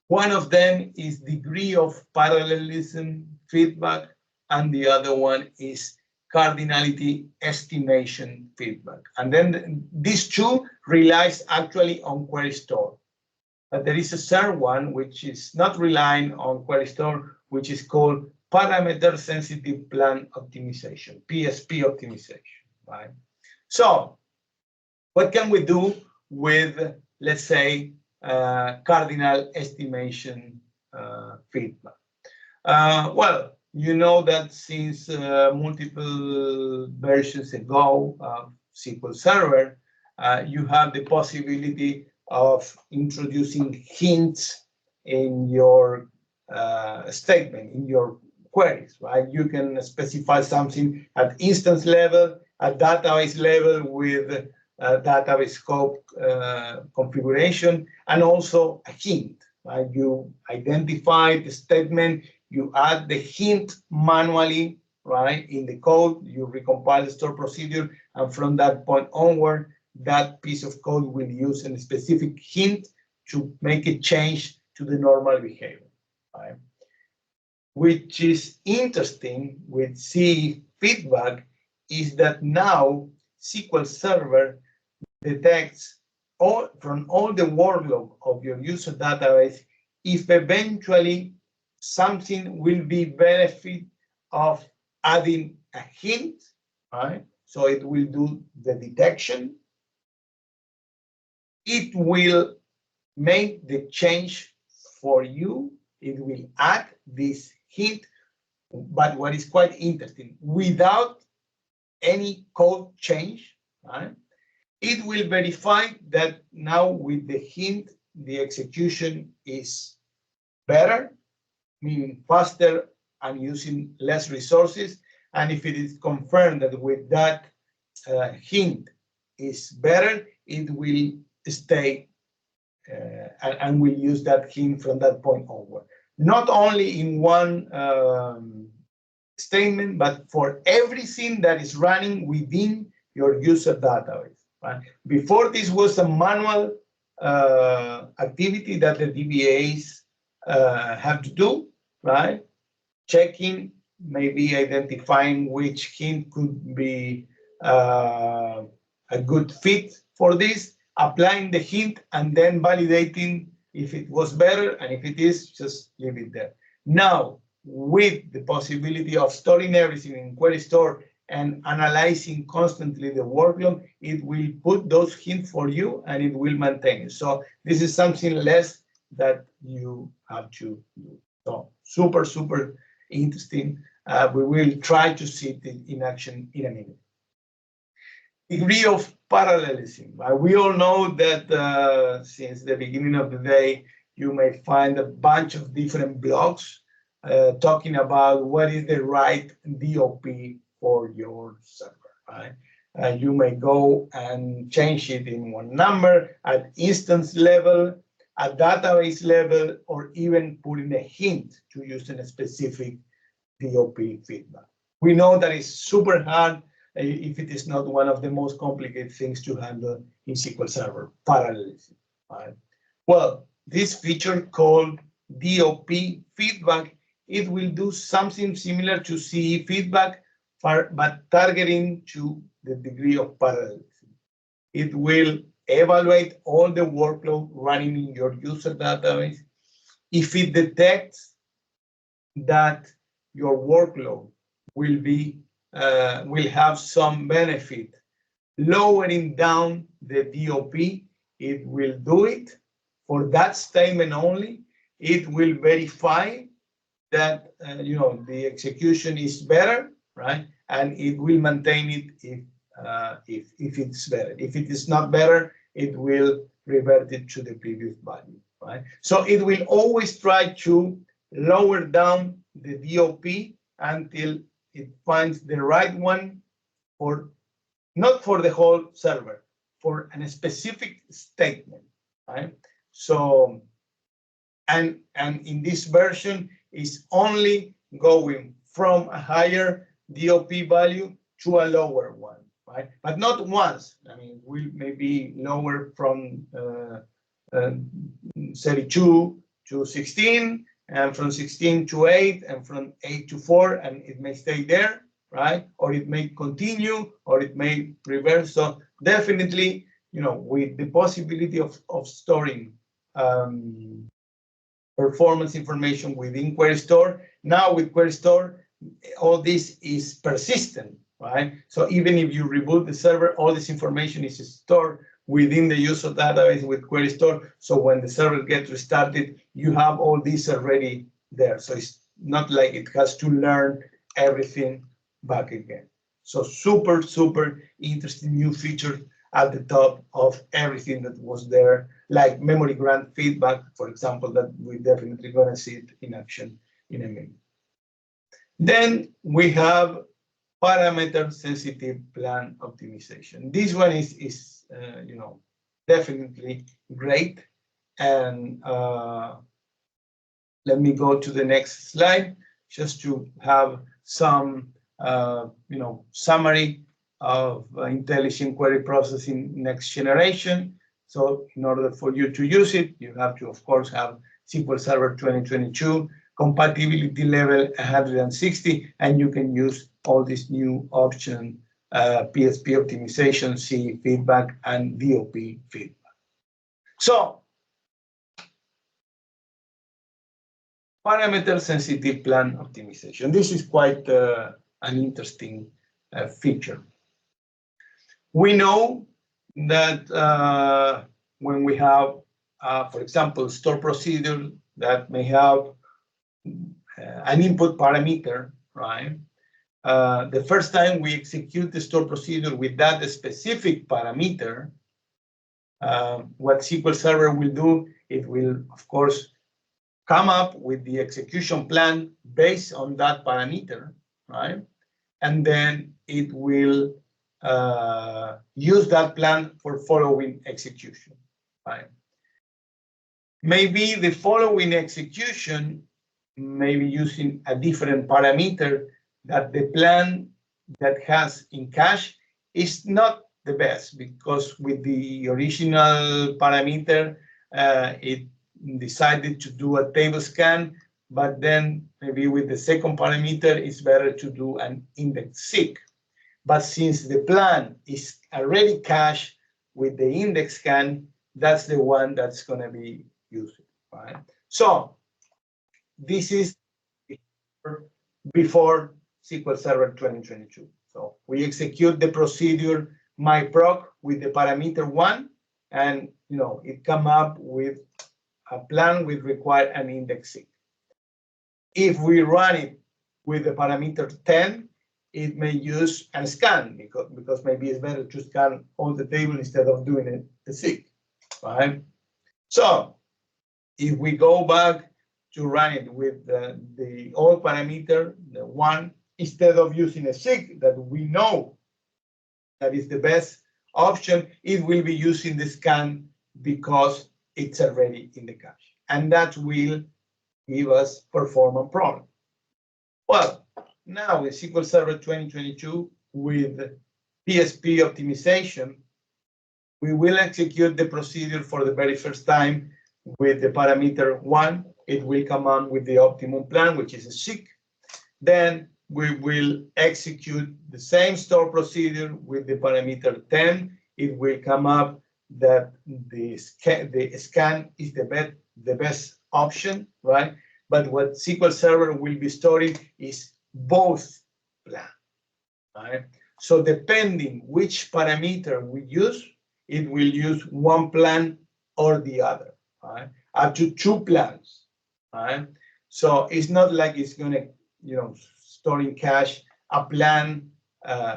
One of them is degree of parallelism feedback, and the other one is cardinality estimation feedback. And then these two relies actually on Query Store. But there is a third one which is not relying on Query Store, which is called parameter sensitive plan optimization, PSP optimization, right? So what can we do with, let's say, cardinal estimation feedback? Well, you know that since multiple versions ago of SQL Server, you have the possibility of introducing hints in your statement, in your queries, right? You can specify something at instance level, at database level with database scope configuration, and also a hint, right? You identify the statement, you add the hint manually, right? In the code, you recompile the store procedure, and from that point onward, that piece of code will use a specific hint to make a change to the normal behavior, right? Which is interesting with C feedback is that now SQL Server detects from all the workload of your user database if eventually something will be benefit of adding a hint, right? So it will do the detection. It will make the change for you. It will add this hint, but what is quite interesting, without any code change, right? It will verify that now with the hint, the execution is better, meaning faster and using less resources. And if it is confirmed that with that hint is better, it will stay and will use that hint from that point onward. Not only in one statement, but for everything that is running within your user database. Right? Before, this was a manual activity that the DBAs have to do, right? Checking, maybe identifying which hint could be a good fit for this, applying the hint, and then validating if it was better, and if it is, just leave it there. Now, with the possibility of storing everything in Query Store and analyzing constantly the workload, it will put those hints for you and it will maintain it. So this is something less that you have to do. So super, super interesting. We will try to see it in action in a minute. Degree of parallelism. We all know that since the beginning of the day, you may find a bunch of different blogs talking about what is the right DOP for your server, right? You may go and change it in one number at instance level, at database level, or even put in a hint to use in a specific DOP feedback. We know that it's super hard if it is not one of the most complicated things to handle in SQL Server, parallelism, right? Well, this feature called DOP feedback, it will do something similar to CE feedback, but targeting to the degree of parallelism. It will evaluate all the workload running in your user database. If it detects that your workload will have some benefit lowering down the DOP, it will do it for that statement only. It will verify that the execution is better, right? And it will maintain it if it's better. If it is not better, it will revert it to the previous value, right? So it will always try to lower down the DOP until it finds the right one for not for the whole server, for a specific statement, right? So and in this version is only going from a higher DOP value to a lower one, right? But not once. I mean, we may be lower from 32 to 16, and from 16 to 8, and from 8 to 4, and it may stay there, right? Or it may continue, or it may reverse. So definitely, with the possibility of storing performance information within Query Store. Now with Query Store, all this is persistent, right? So even if you reboot the server, all this information is stored within the user database with Query Store. So when the server gets restarted, you have all this already there. So it's not like it has to learn everything back again. So super, super interesting new feature at the top of everything that was there, like memory grant feedback, for example, that we're definitely going to see it in action in a minute. Then we have parameter sensitive plan optimization. This one is definitely great. And let me go to the next slide just to have some summary of intelligent query processing next generation. So in order for you to use it, you have to, of course, have SQL Server 2022, compatibility level 160, and you can use all these new options, PSP optimization, C feedback, and DOP feedback. So parameter sensitive plan optimization. This is quite an interesting feature. We know that when we have, for example, store procedure that may have an input parameter, right? The first time we execute the store procedure with that specific parameter, what SQL Server will do, it will, of course, come up with the execution plan based on that parameter, right? And then it will use that plan for following execution, right? Maybe the following execution may be using a different parameter that the plan that has in cache is not the best, because with the original parameter, it decided to do a table scan, but then maybe with the second parameter, it's better to do an index seek. But since the plan is already cached with the index scan, that's the one that's going to be used, right? So this is before SQL Server 2022. So we execute the procedure myproc with the parameter 1, and it come up with a plan which require an index seek. If we run it with the parameter 10, it may use a scan because maybe it's better to scan all the table instead of doing a seek, right? So if we go back to run it with the old parameter, the 1, instead of using a seek that we know that is the best option, it will be using the scan because it's already in the cache. And that will give us performance problem. Well, now with SQL Server 2022, with PSP optimization, we will execute the procedure for the very first time with the parameter 1. It will come on with the optimum plan, which is a seek. Then we will execute the same store procedure with the parameter 10. It will come up that the scan is the best option, right? But what SQL Server will be storing is both plans, right? So depending which parameter we use, it will use one plan or the other, right? Up to 2 plans, right? So it's not like it's going to, store in cache a plan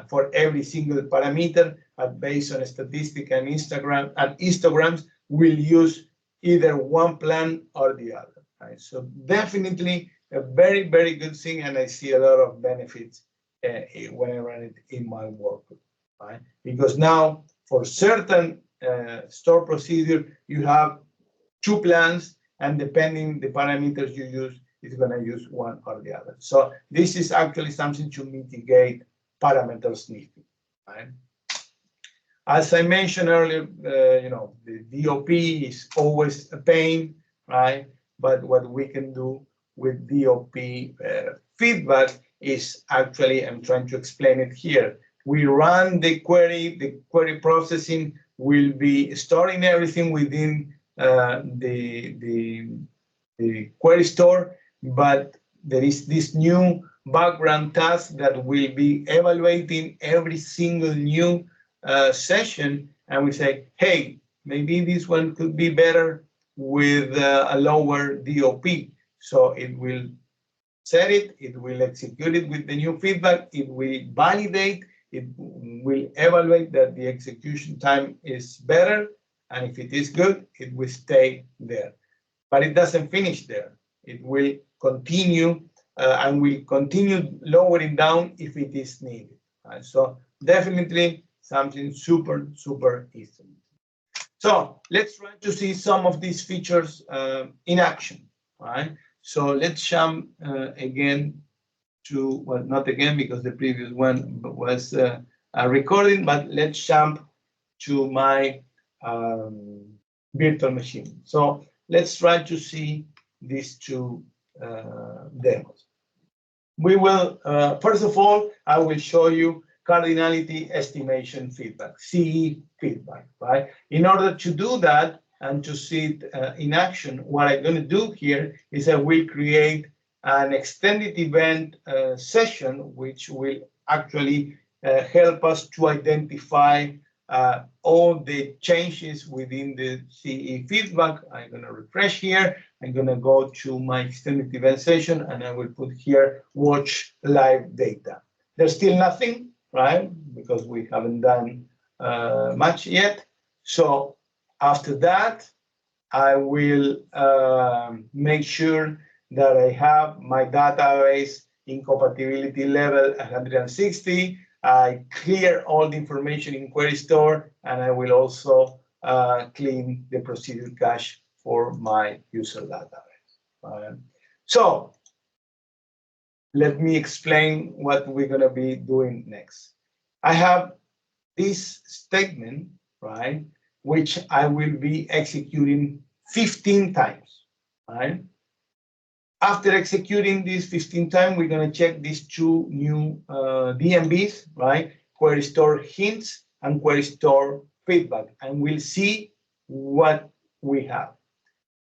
for every single parameter, but based on statistic and histograms, we'll use either one plan or the other. Right? So definitely a very, very good thing, and I see a lot of benefits when I run it in my workflow. Right? Because now for certain store procedure, you have two plans, and depending the parameters you use, it's going to use one or the other. So this is actually something to mitigate parameter sniffing. Right? As I mentioned earlier, the DOP is always a pain, right? But what we can do with DOP feedback is actually, I'm trying to explain it here. We run the query processing will be storing everything within the query store, but there is this new background task that will be evaluating every single new session, and we say, hey, maybe this one could be better with a lower DOP. So it will set it, it will execute it with the new feedback, it will validate, it will evaluate that the execution time is better, and if it is good, it will stay there. But it doesn't finish there. It will continue and will continue lowering down if it is needed. Right? So definitely something super, super easy. So let's try to see some of these features in action. Right? So let's jump again to, well, not again because the previous one was a recording, but let's jump to my virtual machine. So let's try to see these two demos. We will, first of all, I will show you cardinality estimation feedback, CE feedback, right? In order to do that and to see it in action, what I'm going to do here is I will create an extended event session, which will actually help us to identify all the changes within the CE feedback. I'm going to refresh here. I'm going to go to my extended event session, and I will put here watch live data. There's still nothing, right? Because we haven't done much yet. So after that, I will make sure that I have my database incompatibility level 160. I clear all the information in query store, and I will also clean the procedure cache for my user database. So let me explain what we're going to be doing next. I have this statement, right, which I will be executing 15 times, right? After executing this 15 times, we're going to check these two new DMBs, right? Query store hints and query store feedback, and we'll see what we have.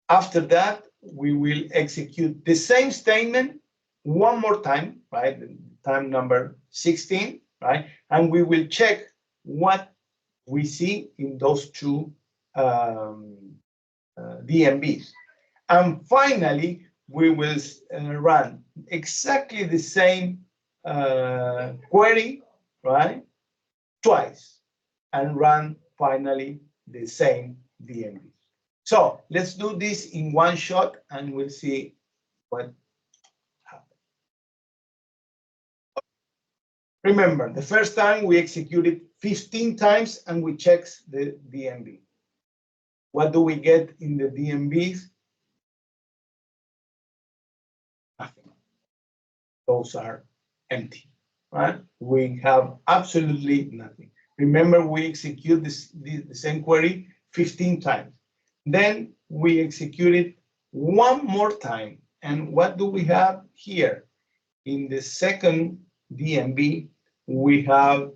After that, we will execute the same statement one more time, right? Time number 16, right? And we will check what we see in those two DMBs. And finally, we will run exactly the same query, right, twice, and run finally the same DMB. So let's do this in one shot, and we'll see what happens. Remember, the first time we executed 15 times, and we checked the DMB. What do we get in the DMBs? Nothing. Those are empty, right? We have absolutely nothing. Remember, we execute the same query 15 times. Then we execute it one more time. And what do we have here? In the second DMB, we have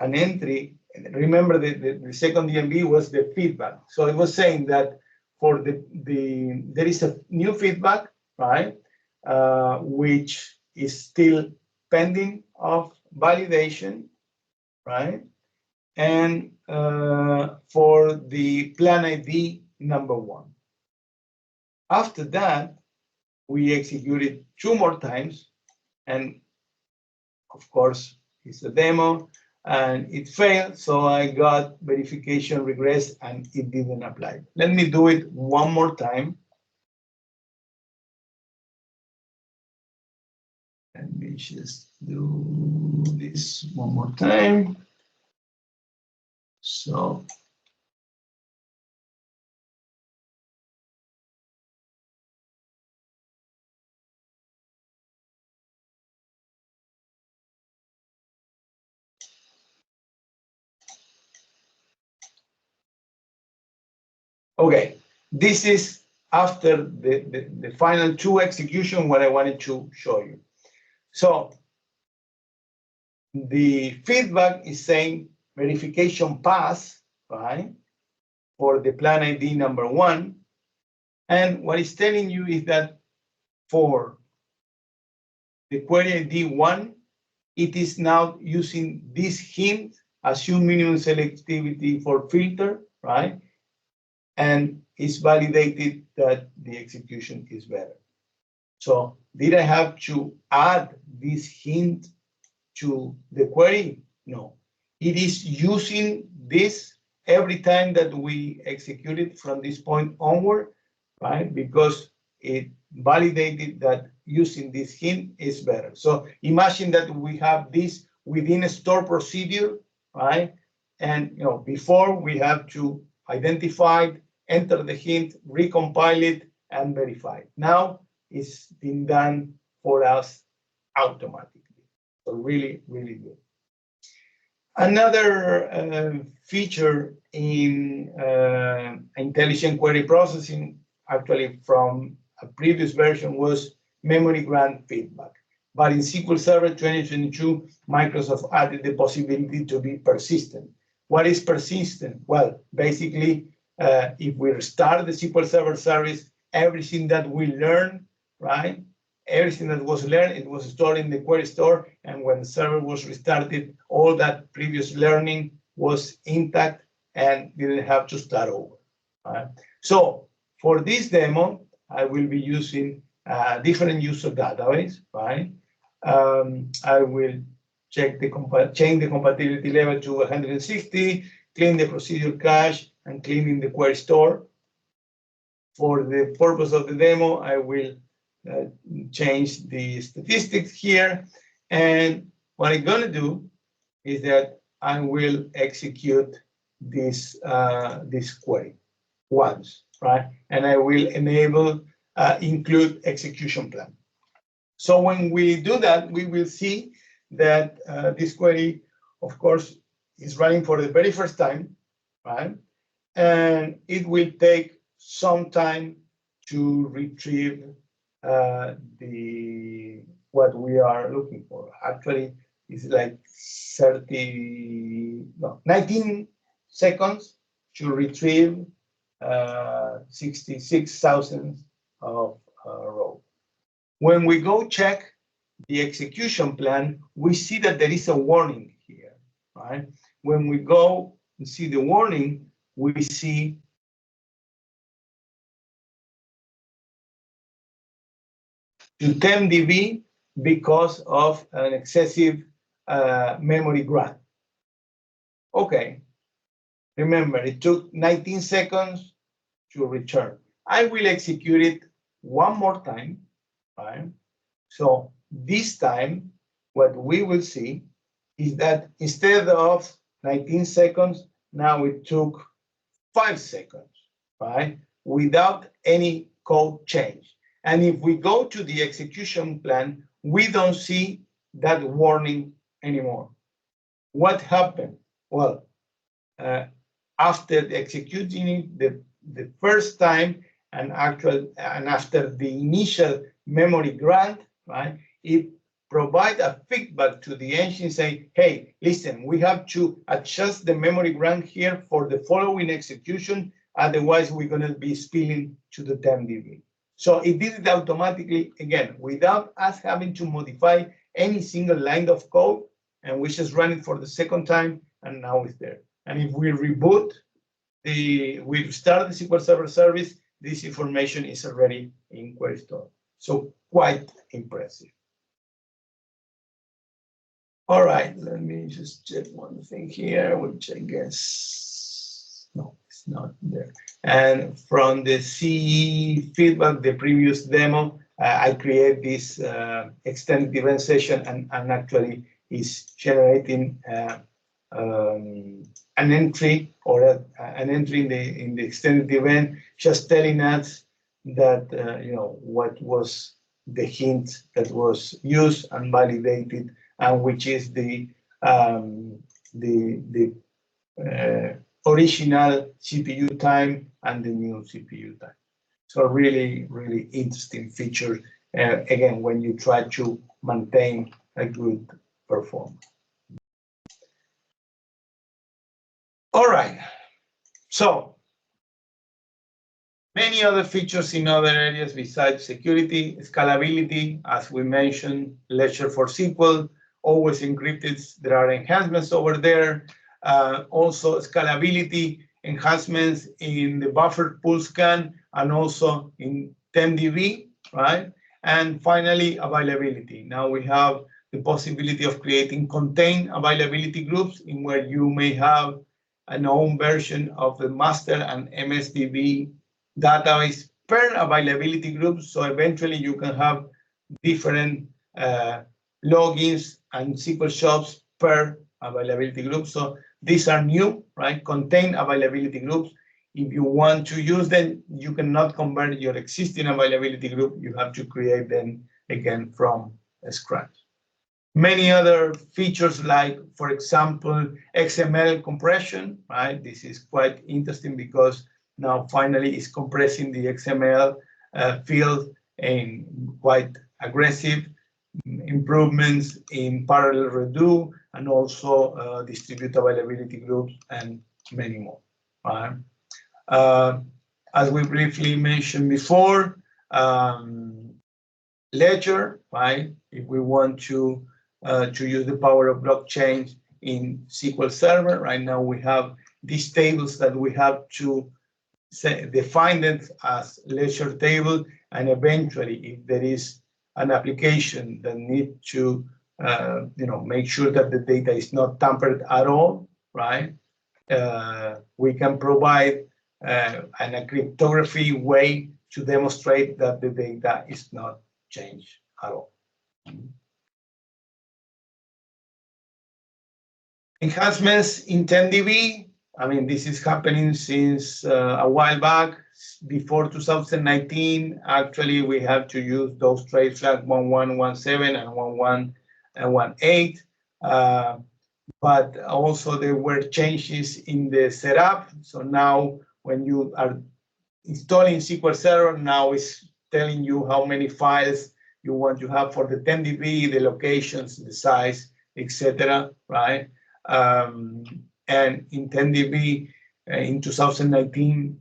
an entry. Remember, the second DMB was the feedback. So it was saying that for there is a new feedback, right? Which is still pending of validation, right? And for the plan ID number 1. After that, we executed 2 more times, and of course, it's a demo, and it failed, so I got verification regress, and it didn't apply. Let me do it one more time. Let me just do this one more time. So okay, this is after the final 2 execution, what I wanted to show you. So the feedback is saying verification pass, right, for the plan ID number 1. And what it's telling you is that for the query ID 1, it is now using this hint, assume minimum selectivity for filter, right? And it's validated that the execution is better. So did I have to add this hint to the query? No. It is using this every time that we execute it from this point onward, right? Because it validated that using this hint is better. So imagine that we have this within a store procedure, right? And before we have to identify, enter the hint, recompile it, and verify it. Now it's been done for us automatically. So really, really good. Another feature in intelligent query processing, actually from a previous version, was memory grant feedback. But in SQL Server 2022, Microsoft added the possibility to be persistent. What is persistent? Well, basically, if we restart the SQL Server service, everything that we learn, right? Everything that was learned, it was stored in the query store, and when the server was restarted, all that previous learning was intact and didn't have to start over. Right? So for this demo, I will be using a different user database, right? I will change the compatibility level to 160, clean the procedure cache, and cleaning the query store. For the purpose of the demo, I will change the statistics here. And what I'm going to do is that I will execute this, this query once, right? And I will enable include execution plan. So when we do that, we will see that this query, of course, is running for the very first time, right? And it will take some time to retrieve what we are looking for. Actually, it's like 19 seconds to retrieve 66,000 of row. When we go check the execution plan, we see that there is a warning here, right? When we go and see the warning, we see to 10 dB because of an excessive memory grant. Okay, remember, it took 19 seconds to return. I will execute it one more time, right? So this time, what we will see is that instead of 19 seconds, now it took 5 seconds, right? Without any code change. And if we go to the execution plan, we don't see that warning anymore. What happened? Well, after executing it the first time and after the initial memory grant, right, it provide a feedback to the engine saying, hey, listen, we have to adjust the memory grant here for the following execution, otherwise we're going to be spilling to the 10 dB. So it did it automatically, again, without us having to modify any single line of code, and we just run it for the second time, and now it's there. And if we reboot, we start the SQL Server service, this information is already in query store. So quite impressive. All right, let me just check one thing here, which I guess, no, it's not there. And from the CE feedback, the previous demo, I create this extended event session and actually is generating an entry or an entry in the extended event, just telling us that what was the hint that was used and validated, and which is the original CPU time and the new CPU time. So really, really interesting feature. Again, when you try to maintain a good performance. All right. So many other features in other areas besides security, scalability, as we mentioned, Ledger for SQL, always encrypted. There are enhancements over there. Also scalability enhancements in the buffer pool scan and also in 10dB, right? And finally, availability. Now we have the possibility of creating contained availability groups in where you may have an own version of the master and MSDB database per availability group. So eventually you can have different logins and SQL shops per availability group. So these are new, right? Contained availability groups. If you want to use them, you cannot convert your existing availability group. You have to create them again from scratch. Many other features like, for example, XML compression, right? This is quite interesting because now finally it's compressing the XML field in quite aggressive improvements in parallel redo and also distribute availability groups and many more, right? As we briefly mentioned before, Ledger, right? If we want to use the power of blockchain in SQL Server, right now we have these tables that we have to define it as Ledger table, and eventually, if there is an application that need to make sure that the data is not tampered at all, right? We can provide a cryptography way to demonstrate that the data is not changed at all. Enhancements in 10dB. I mean, this is happening since a while back. Before 2019, actually, we have to use those trace flag 1117 and 1118. But also there were changes in the setup. So now when you are installing SQL Server, now it's telling you how many files you want to have for the 10dB, the locations, the size, etc. Right? And in 10dB in 2019,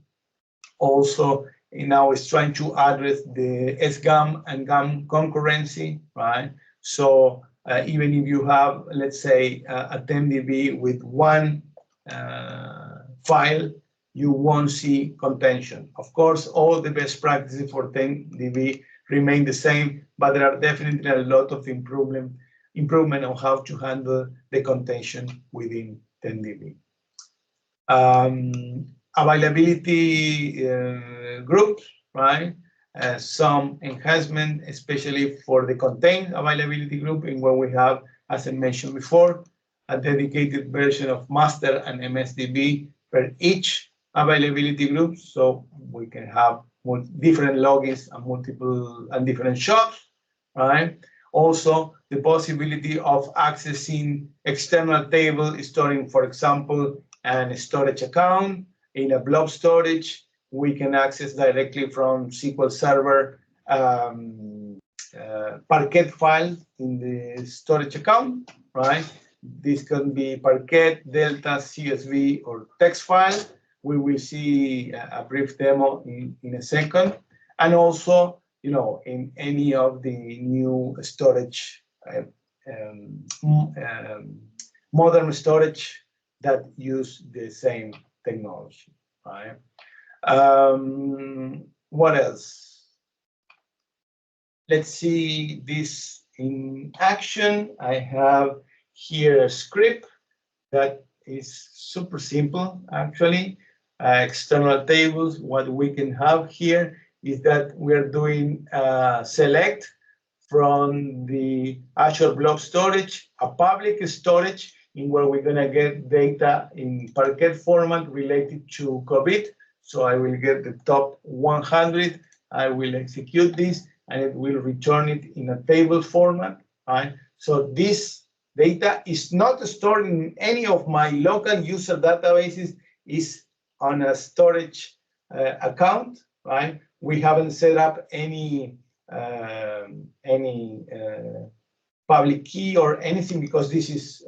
also now it's trying to address the SGAM and GAM concurrency, right? So even if you have, let's say, a 10dB with one file, you won't see contention. Of course, all the best practices for 10dB remain the same, but there are definitely a lot of improvement on how to handle the contention within 10dB. Availability groups, right? Some enhancement, especially for the contained availability group, in where we have, as I mentioned before, a dedicated version of master and MSDB for each availability group, so we can have different logins and different shops, right? Also, the possibility of accessing external table storing, for example, an storage account in a blob storage. We can access directly from SQL Server Parquet file in the storage account, right? This can be Parquet, Delta, CSV, or text file. We will see a brief demo in a second. And also, in any of the new storage, modern storage that use the same technology, right? What else? let's see this in action. I have here a script that is super simple, actually. External tables, what we can have here is that we're doing select from the Azure Blob Storage, a public storage in where we're gonna get data in Parquet format related to COVID. So I will get the top 100, I will execute this, and it will return it in a table format, right? So this data is not stored in any of my local user databases, is on a storage account, right? We haven't set up any public key or anything because this is,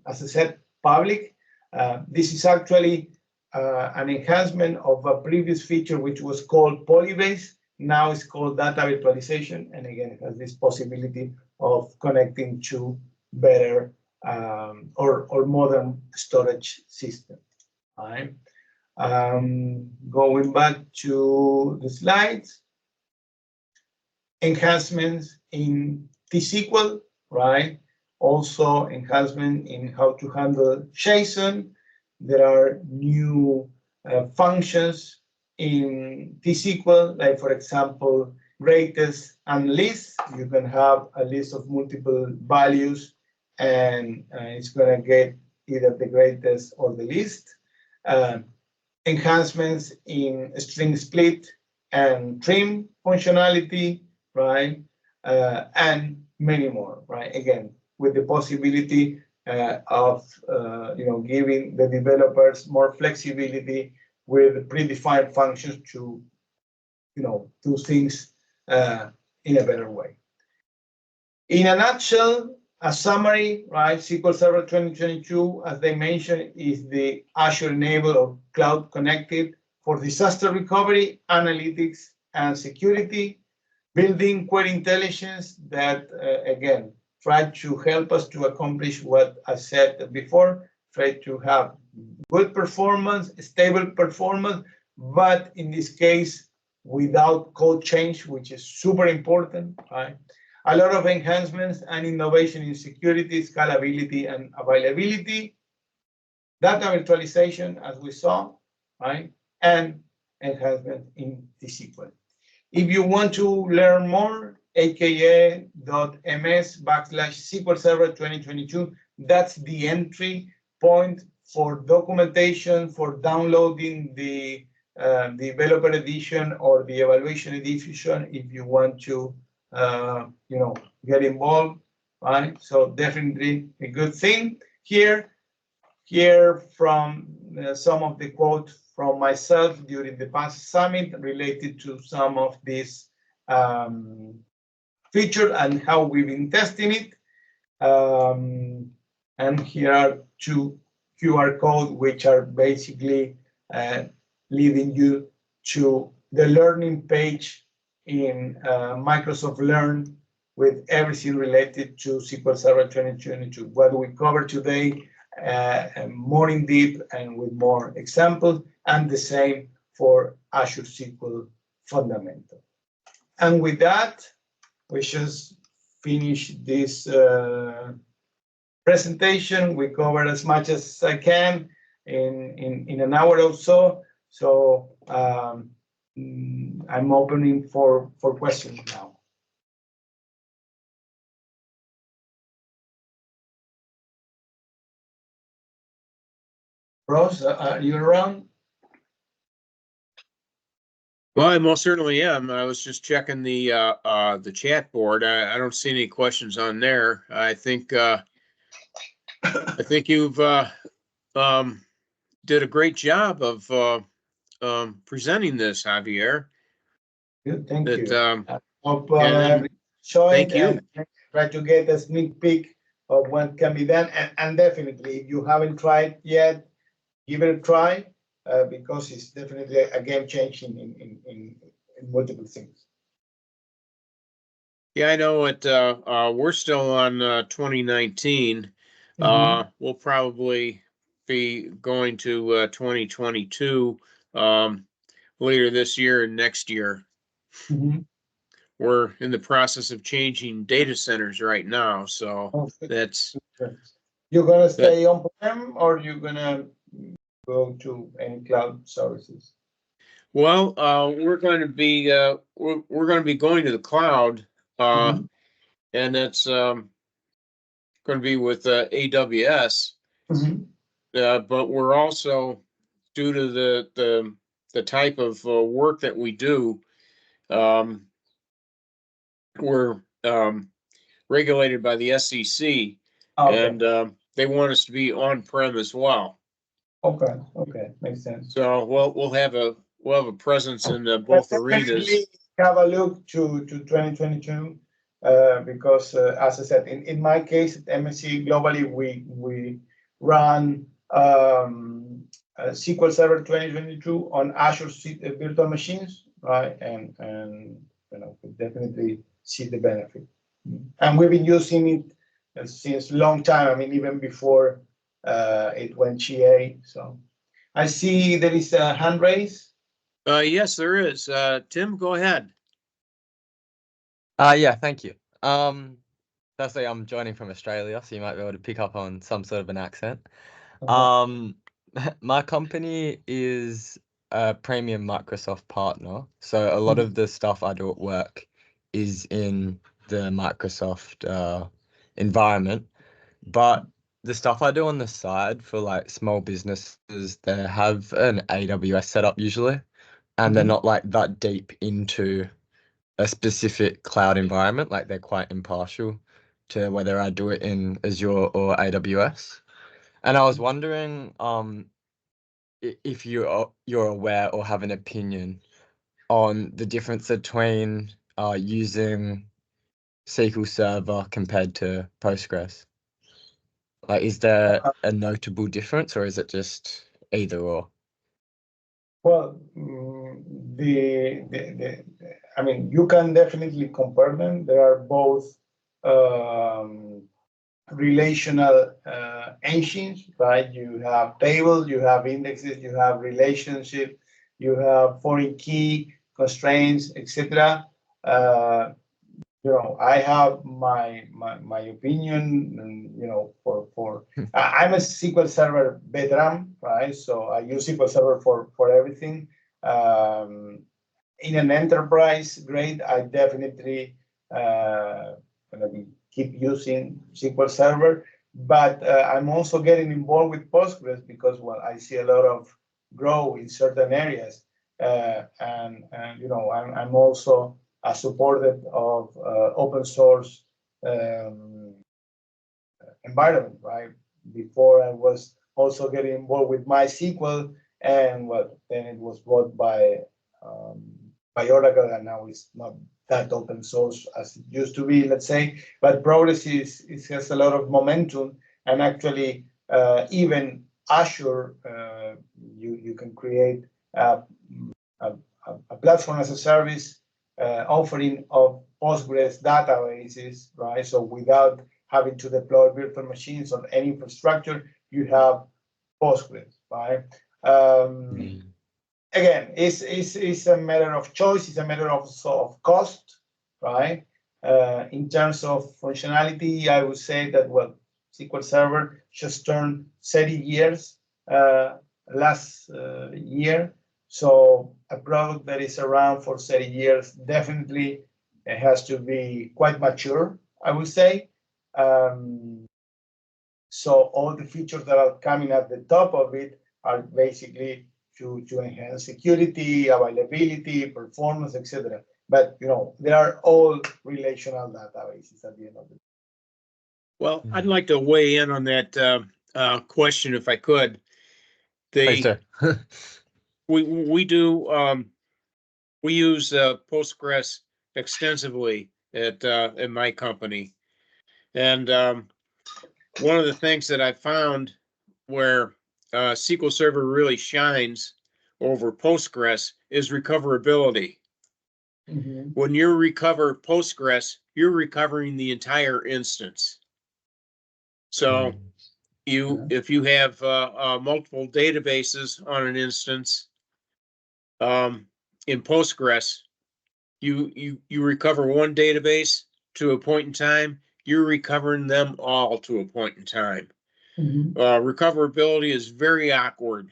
as I said, public. This is actually an enhancement of a previous feature which was called Polybase. Now it's called data virtualization, and again, it has this possibility of connecting to better or modern storage system. Right? Going back to the slides, enhancements in T-SQL, right? Also enhancement in how to handle JSON. There are new functions in T-SQL, like for example, greatest and least. You can have a list of multiple values and it's gonna get either the greatest or the least. Enhancements in string split and trim functionality, right? And many more, right? Again, with the possibility of giving the developers more flexibility with predefined functions to do things in a better way. In a nutshell, a summary, right? SQL Server 2022, as they mentioned, is the Azure-enabled or cloud-connected for disaster recovery, analytics, and security, building query intelligence that, again, try to help us to accomplish what I said before, try to have good performance, stable performance, but in this case, without code change, which is super important, right? A lot of enhancements and innovation in security, scalability, and availability, data virtualization, as we saw, right? And enhancement in T-SQL. If you want to learn more, aka.ms/SQL Server 2022, that's the entry point for documentation, for downloading the developer edition or the evaluation edition if you want to get involved, right? So definitely a good thing. Here from some of the quotes from myself during the past summit related to some of these features and how we've been testing it. And here are two QR codes, which are basically leading you to the learning page in Microsoft Learn with everything related to SQL Server 2022. What we covered today, more in depth and with more examples, and the same for Azure SQL Fundamental. And with that, we just finish this presentation. We covered as much as I can in an hour or so. So I'm opening for questions now. Rose, are you around?
Well, I most certainly am. I was just checking the chat board. I don't see any questions on there. I think you've did a great job of presenting this, Javier.
Good, thank you.
I
hope
thank you.
And try to get a sneak peek of what can be done. And definitely, if you haven't tried yet, give it a try because it's definitely a game changing in multiple things.
Yeah, I know it. We're still on 2019. We'll probably be going to 2022 later this year and next year. we're in the process of changing data centers right now, so
Okay.
that's
You're gonna stay on-prem or you're gonna go to any cloud services?
well, we're going to be we're going to be going to the cloud,
Mhm.
and it's going to be with AWS.
Mhm.
But we're also, due to the type of work that we do, um, we're regulated by the SEC,
Okay,
and they want us to be on-prem as well.
okay, okay, makes sense.
So we'll have a presence in
But
both
definitely
arenas.
have a look to 2022, because as I said, in my case at MSC globally, we run SQL Server 2022 on Azure virtual machines, right? And you know, we definitely see the benefit. And we've been using it since long time. I mean, even before it went GA. So I see there is a hand raise.
Yes, there is. Tim, go ahead.
Yeah, thank you. Firstly, I'm joining from Australia, so you might be able to pick up on some sort of an accent. My company is a premium Microsoft partner, so a lot of the stuff I do at work is in the Microsoft environment, but the stuff I do on the side for like small businesses, they have an AWS setup usually, and they're not like that deep into a specific cloud environment, like they're quite impartial to whether I do it in Azure or AWS. And I was wondering if you're aware or have an opinion on the difference between using SQL Server compared to Postgres. Like, is there a notable difference, or is it just either or?
Well, I mean, you can definitely compare them. They are both relational engines, right? You have tables, you have indexes, you have relationship, you have foreign key constraints, etc. You know, I have my opinion, and you know, I'm a SQL Server veteran, right? So I use SQL Server for everything. In an enterprise grade, I definitely gonna keep using SQL Server, but I'm also getting involved with Postgres because, well, I see a lot of growth in certain areas, and you know, I'm also a supporter of open source environment, right? Before I was also getting involved with MySQL, and well, then it was bought by Oracle, and now it's not that open source as it used to be, let's say. But Progress it has a lot of momentum, and actually, even Azure, you can create a, a platform as a service offering of Postgres databases, right? So without having to deploy virtual machines on any infrastructure, you have Postgres, right? Again, it's a matter of choice. It's a matter of cost, right? In terms of functionality, I would say that, well, SQL Server just turned 30 years last year. So a product that is around for 30 years definitely it has to be quite mature, I would say. So all the features that are coming at the top of it are basically to enhance security, availability, performance, etc. But you know, they are all relational databases at the end of the day.
Well, I'd like to weigh in on that question if I could.
Please do.
We do we use Postgres extensively at my company, and one of the things that I found where SQL Server really shines over Postgres is recoverability. When you recover Postgres, you're recovering the entire instance. So if you have multiple databases on an instance in Postgres, you recover one database to a point in time, you're recovering them all to a point in time. Recoverability is very awkward,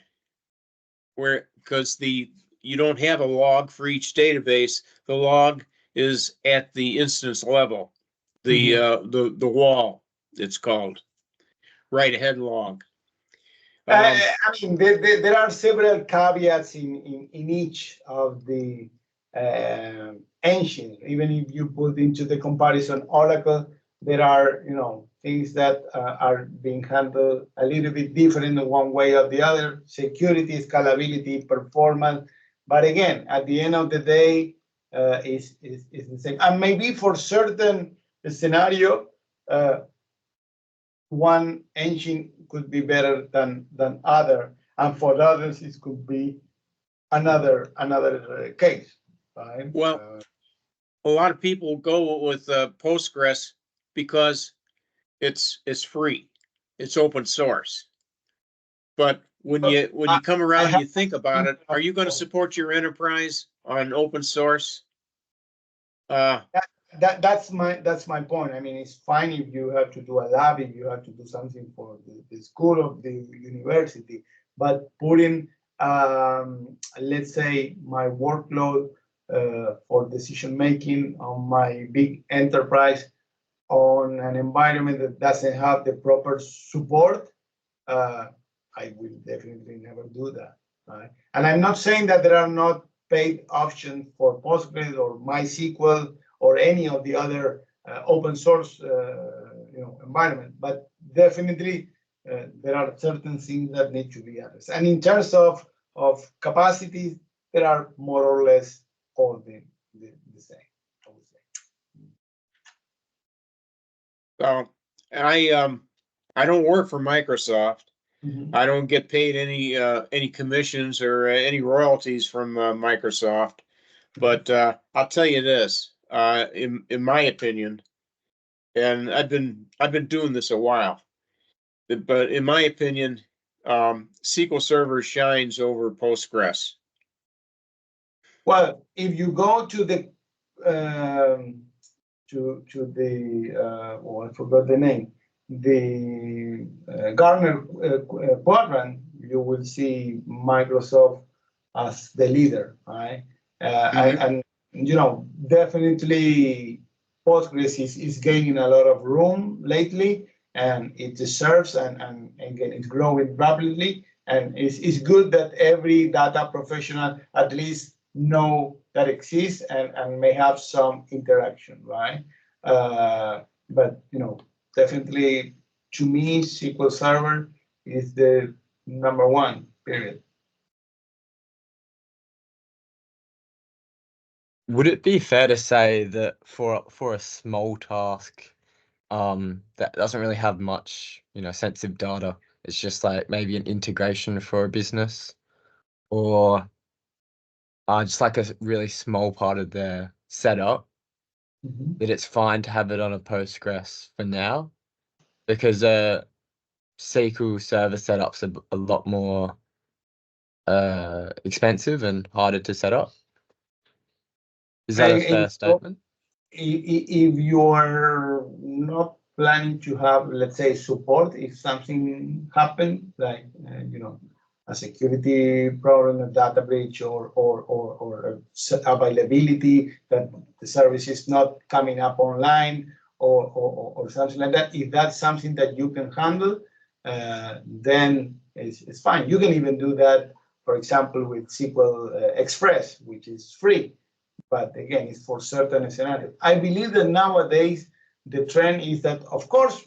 because you don't have a log for each database. The log is at the instance level, the wall, it's called write ahead log.
I mean, there are several caveats in each of the engines. Even if you put into the comparison Oracle, there are things that are being handled a little bit different in one way or the other. Security, scalability, performance. But again, at the end of the day, is the same. And maybe for certain scenario, one engine could be better than other, and for others it could be another case, right?
Well, a lot of people go with Postgres because it's free, it's open source. But when you come around and you think about it, are you going to support your enterprise on open source?
That's my point. I mean, it's fine if you have to do a lab, if you have to do something for the school of the university, but putting let's say my workload for decision making on my big enterprise on an environment that doesn't have the proper support, I will definitely never do that, right? And I'm not saying that there are not paid options for Postgres or MySQL or any of the other open source environment, but definitely there are certain things that need to be addressed. And in terms of capacity, there are more or less all the same, I would
say. I don't work for Microsoft.
Mm-hmm.
I don't get paid any commissions or any royalties from Microsoft. But I'll tell you this, in my opinion, and I've been doing this a while, but in my opinion, SQL Server shines over Postgres.
Well, if you go to the I forgot the name, the Gartner quadrant, you will see Microsoft as the leader, right? And definitely Postgres is gaining a lot of room lately, and it deserves, and again, it's growing rapidly. And it's good that every data professional at least know that exists and may have some interaction, right? But definitely, to me, SQL Server is the number one, period.
Would it be fair to say that for a small task that doesn't really have much, sensitive data, it's just like maybe an integration for a business, or just like a really small part of their setup, that it's fine to have it on a Postgres for now, because SQL Server setups are a lot more expensive and harder to set up? Is that a fair statement?
If you're not planning to have, let's say, support, if something happened, like a security problem, a data breach, or availability, that the service is not coming up online, or something like that, if that's something that you can handle, then it's fine. You can even do that, for example, with SQL Express, which is free. But again, it's for certain scenarios. I believe that nowadays the trend is that, of course,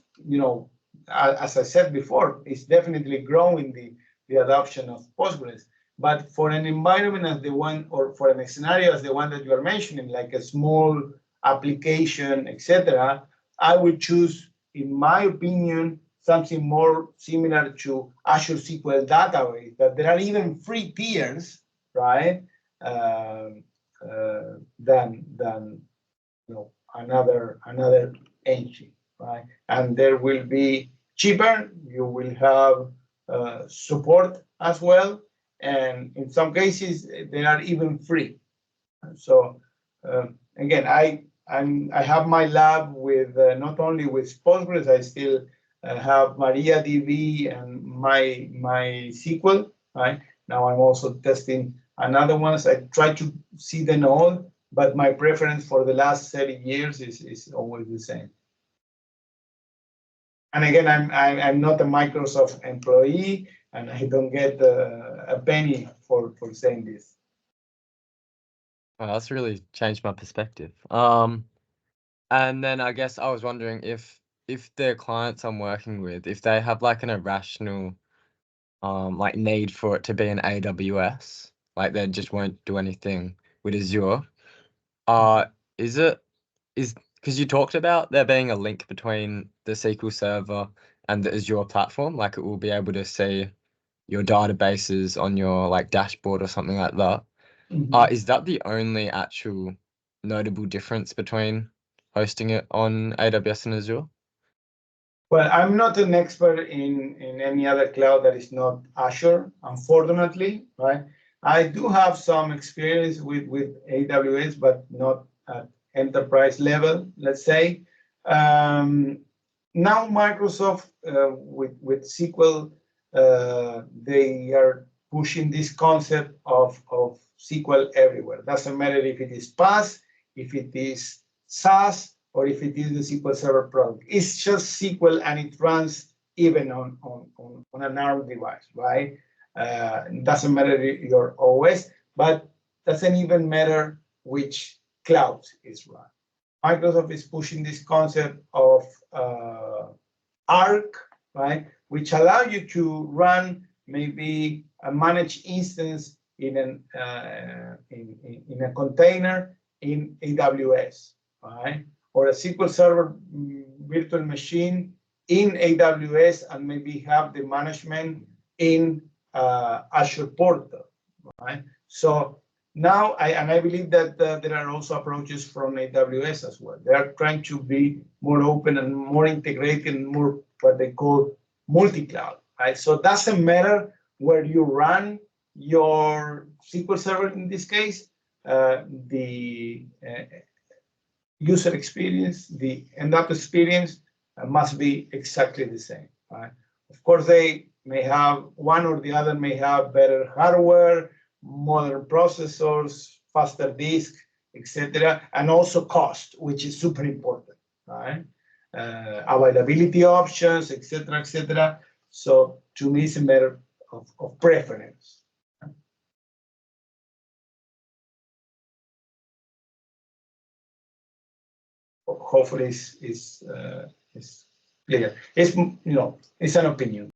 as I said before, it's definitely growing the adoption of Postgres. But for an environment as the one, or for a scenario as the one that you are mentioning, like a small application, etc., I would choose, in my opinion, something more similar to Azure SQL Database. That there are even free tiers, right? Than another engine, right? And there will be cheaper. You will have support as well, and in some cases they are even free. So Again, I have my lab with not only with Postgres, I still have MariaDB and my MySQL. Right now, I'm also testing another ones. I try to see them all, but my preference for the last 30 years is always the same. And again, I'm not a Microsoft employee, and I don't get a penny for saying this.
Well, that's really changed my perspective. And then I guess I was wondering if the clients I'm working with, if they have like an irrational like need for it to be an AWS, like they just won't do anything with Azure. Is because you talked about there being a link between the SQL Server and the Azure platform, like it will be able to see your databases on your like dashboard or something like that. Is that the only actual notable difference between hosting it on AWS and Azure?
Well, I'm not an expert in any other cloud that is not Azure, unfortunately, right? I do have some experience with AWS, but not at enterprise level, let's say. Now Microsoft with SQL, they are pushing this concept of SQL everywhere. Doesn't matter if it is PaaS, if it is SaaS, or if it is the SQL Server product. It's just SQL and it runs even on an ARM device, right? It doesn't matter your OS, but doesn't even matter which cloud is run. Microsoft is pushing this concept of Arc, right, which allow you to run maybe a managed instance in a container in AWS, right? Or a SQL Server virtual machine in AWS and maybe have the management in Azure portal, right? So now, I believe that there are also approaches from AWS as well. They are trying to be more open and more integrated and more what they call multi-cloud, right? So it doesn't matter where you run your SQL Server in this case, the user experience, the end-up experience must be exactly the same, right? Of course, they may have, one or the other may have better hardware, modern processors, faster disk, etc., and also cost, which is super important, right? Availability options, etc., etc. So to me, it's a matter of preference. Hopefully, it's clear. It's it's an opinion.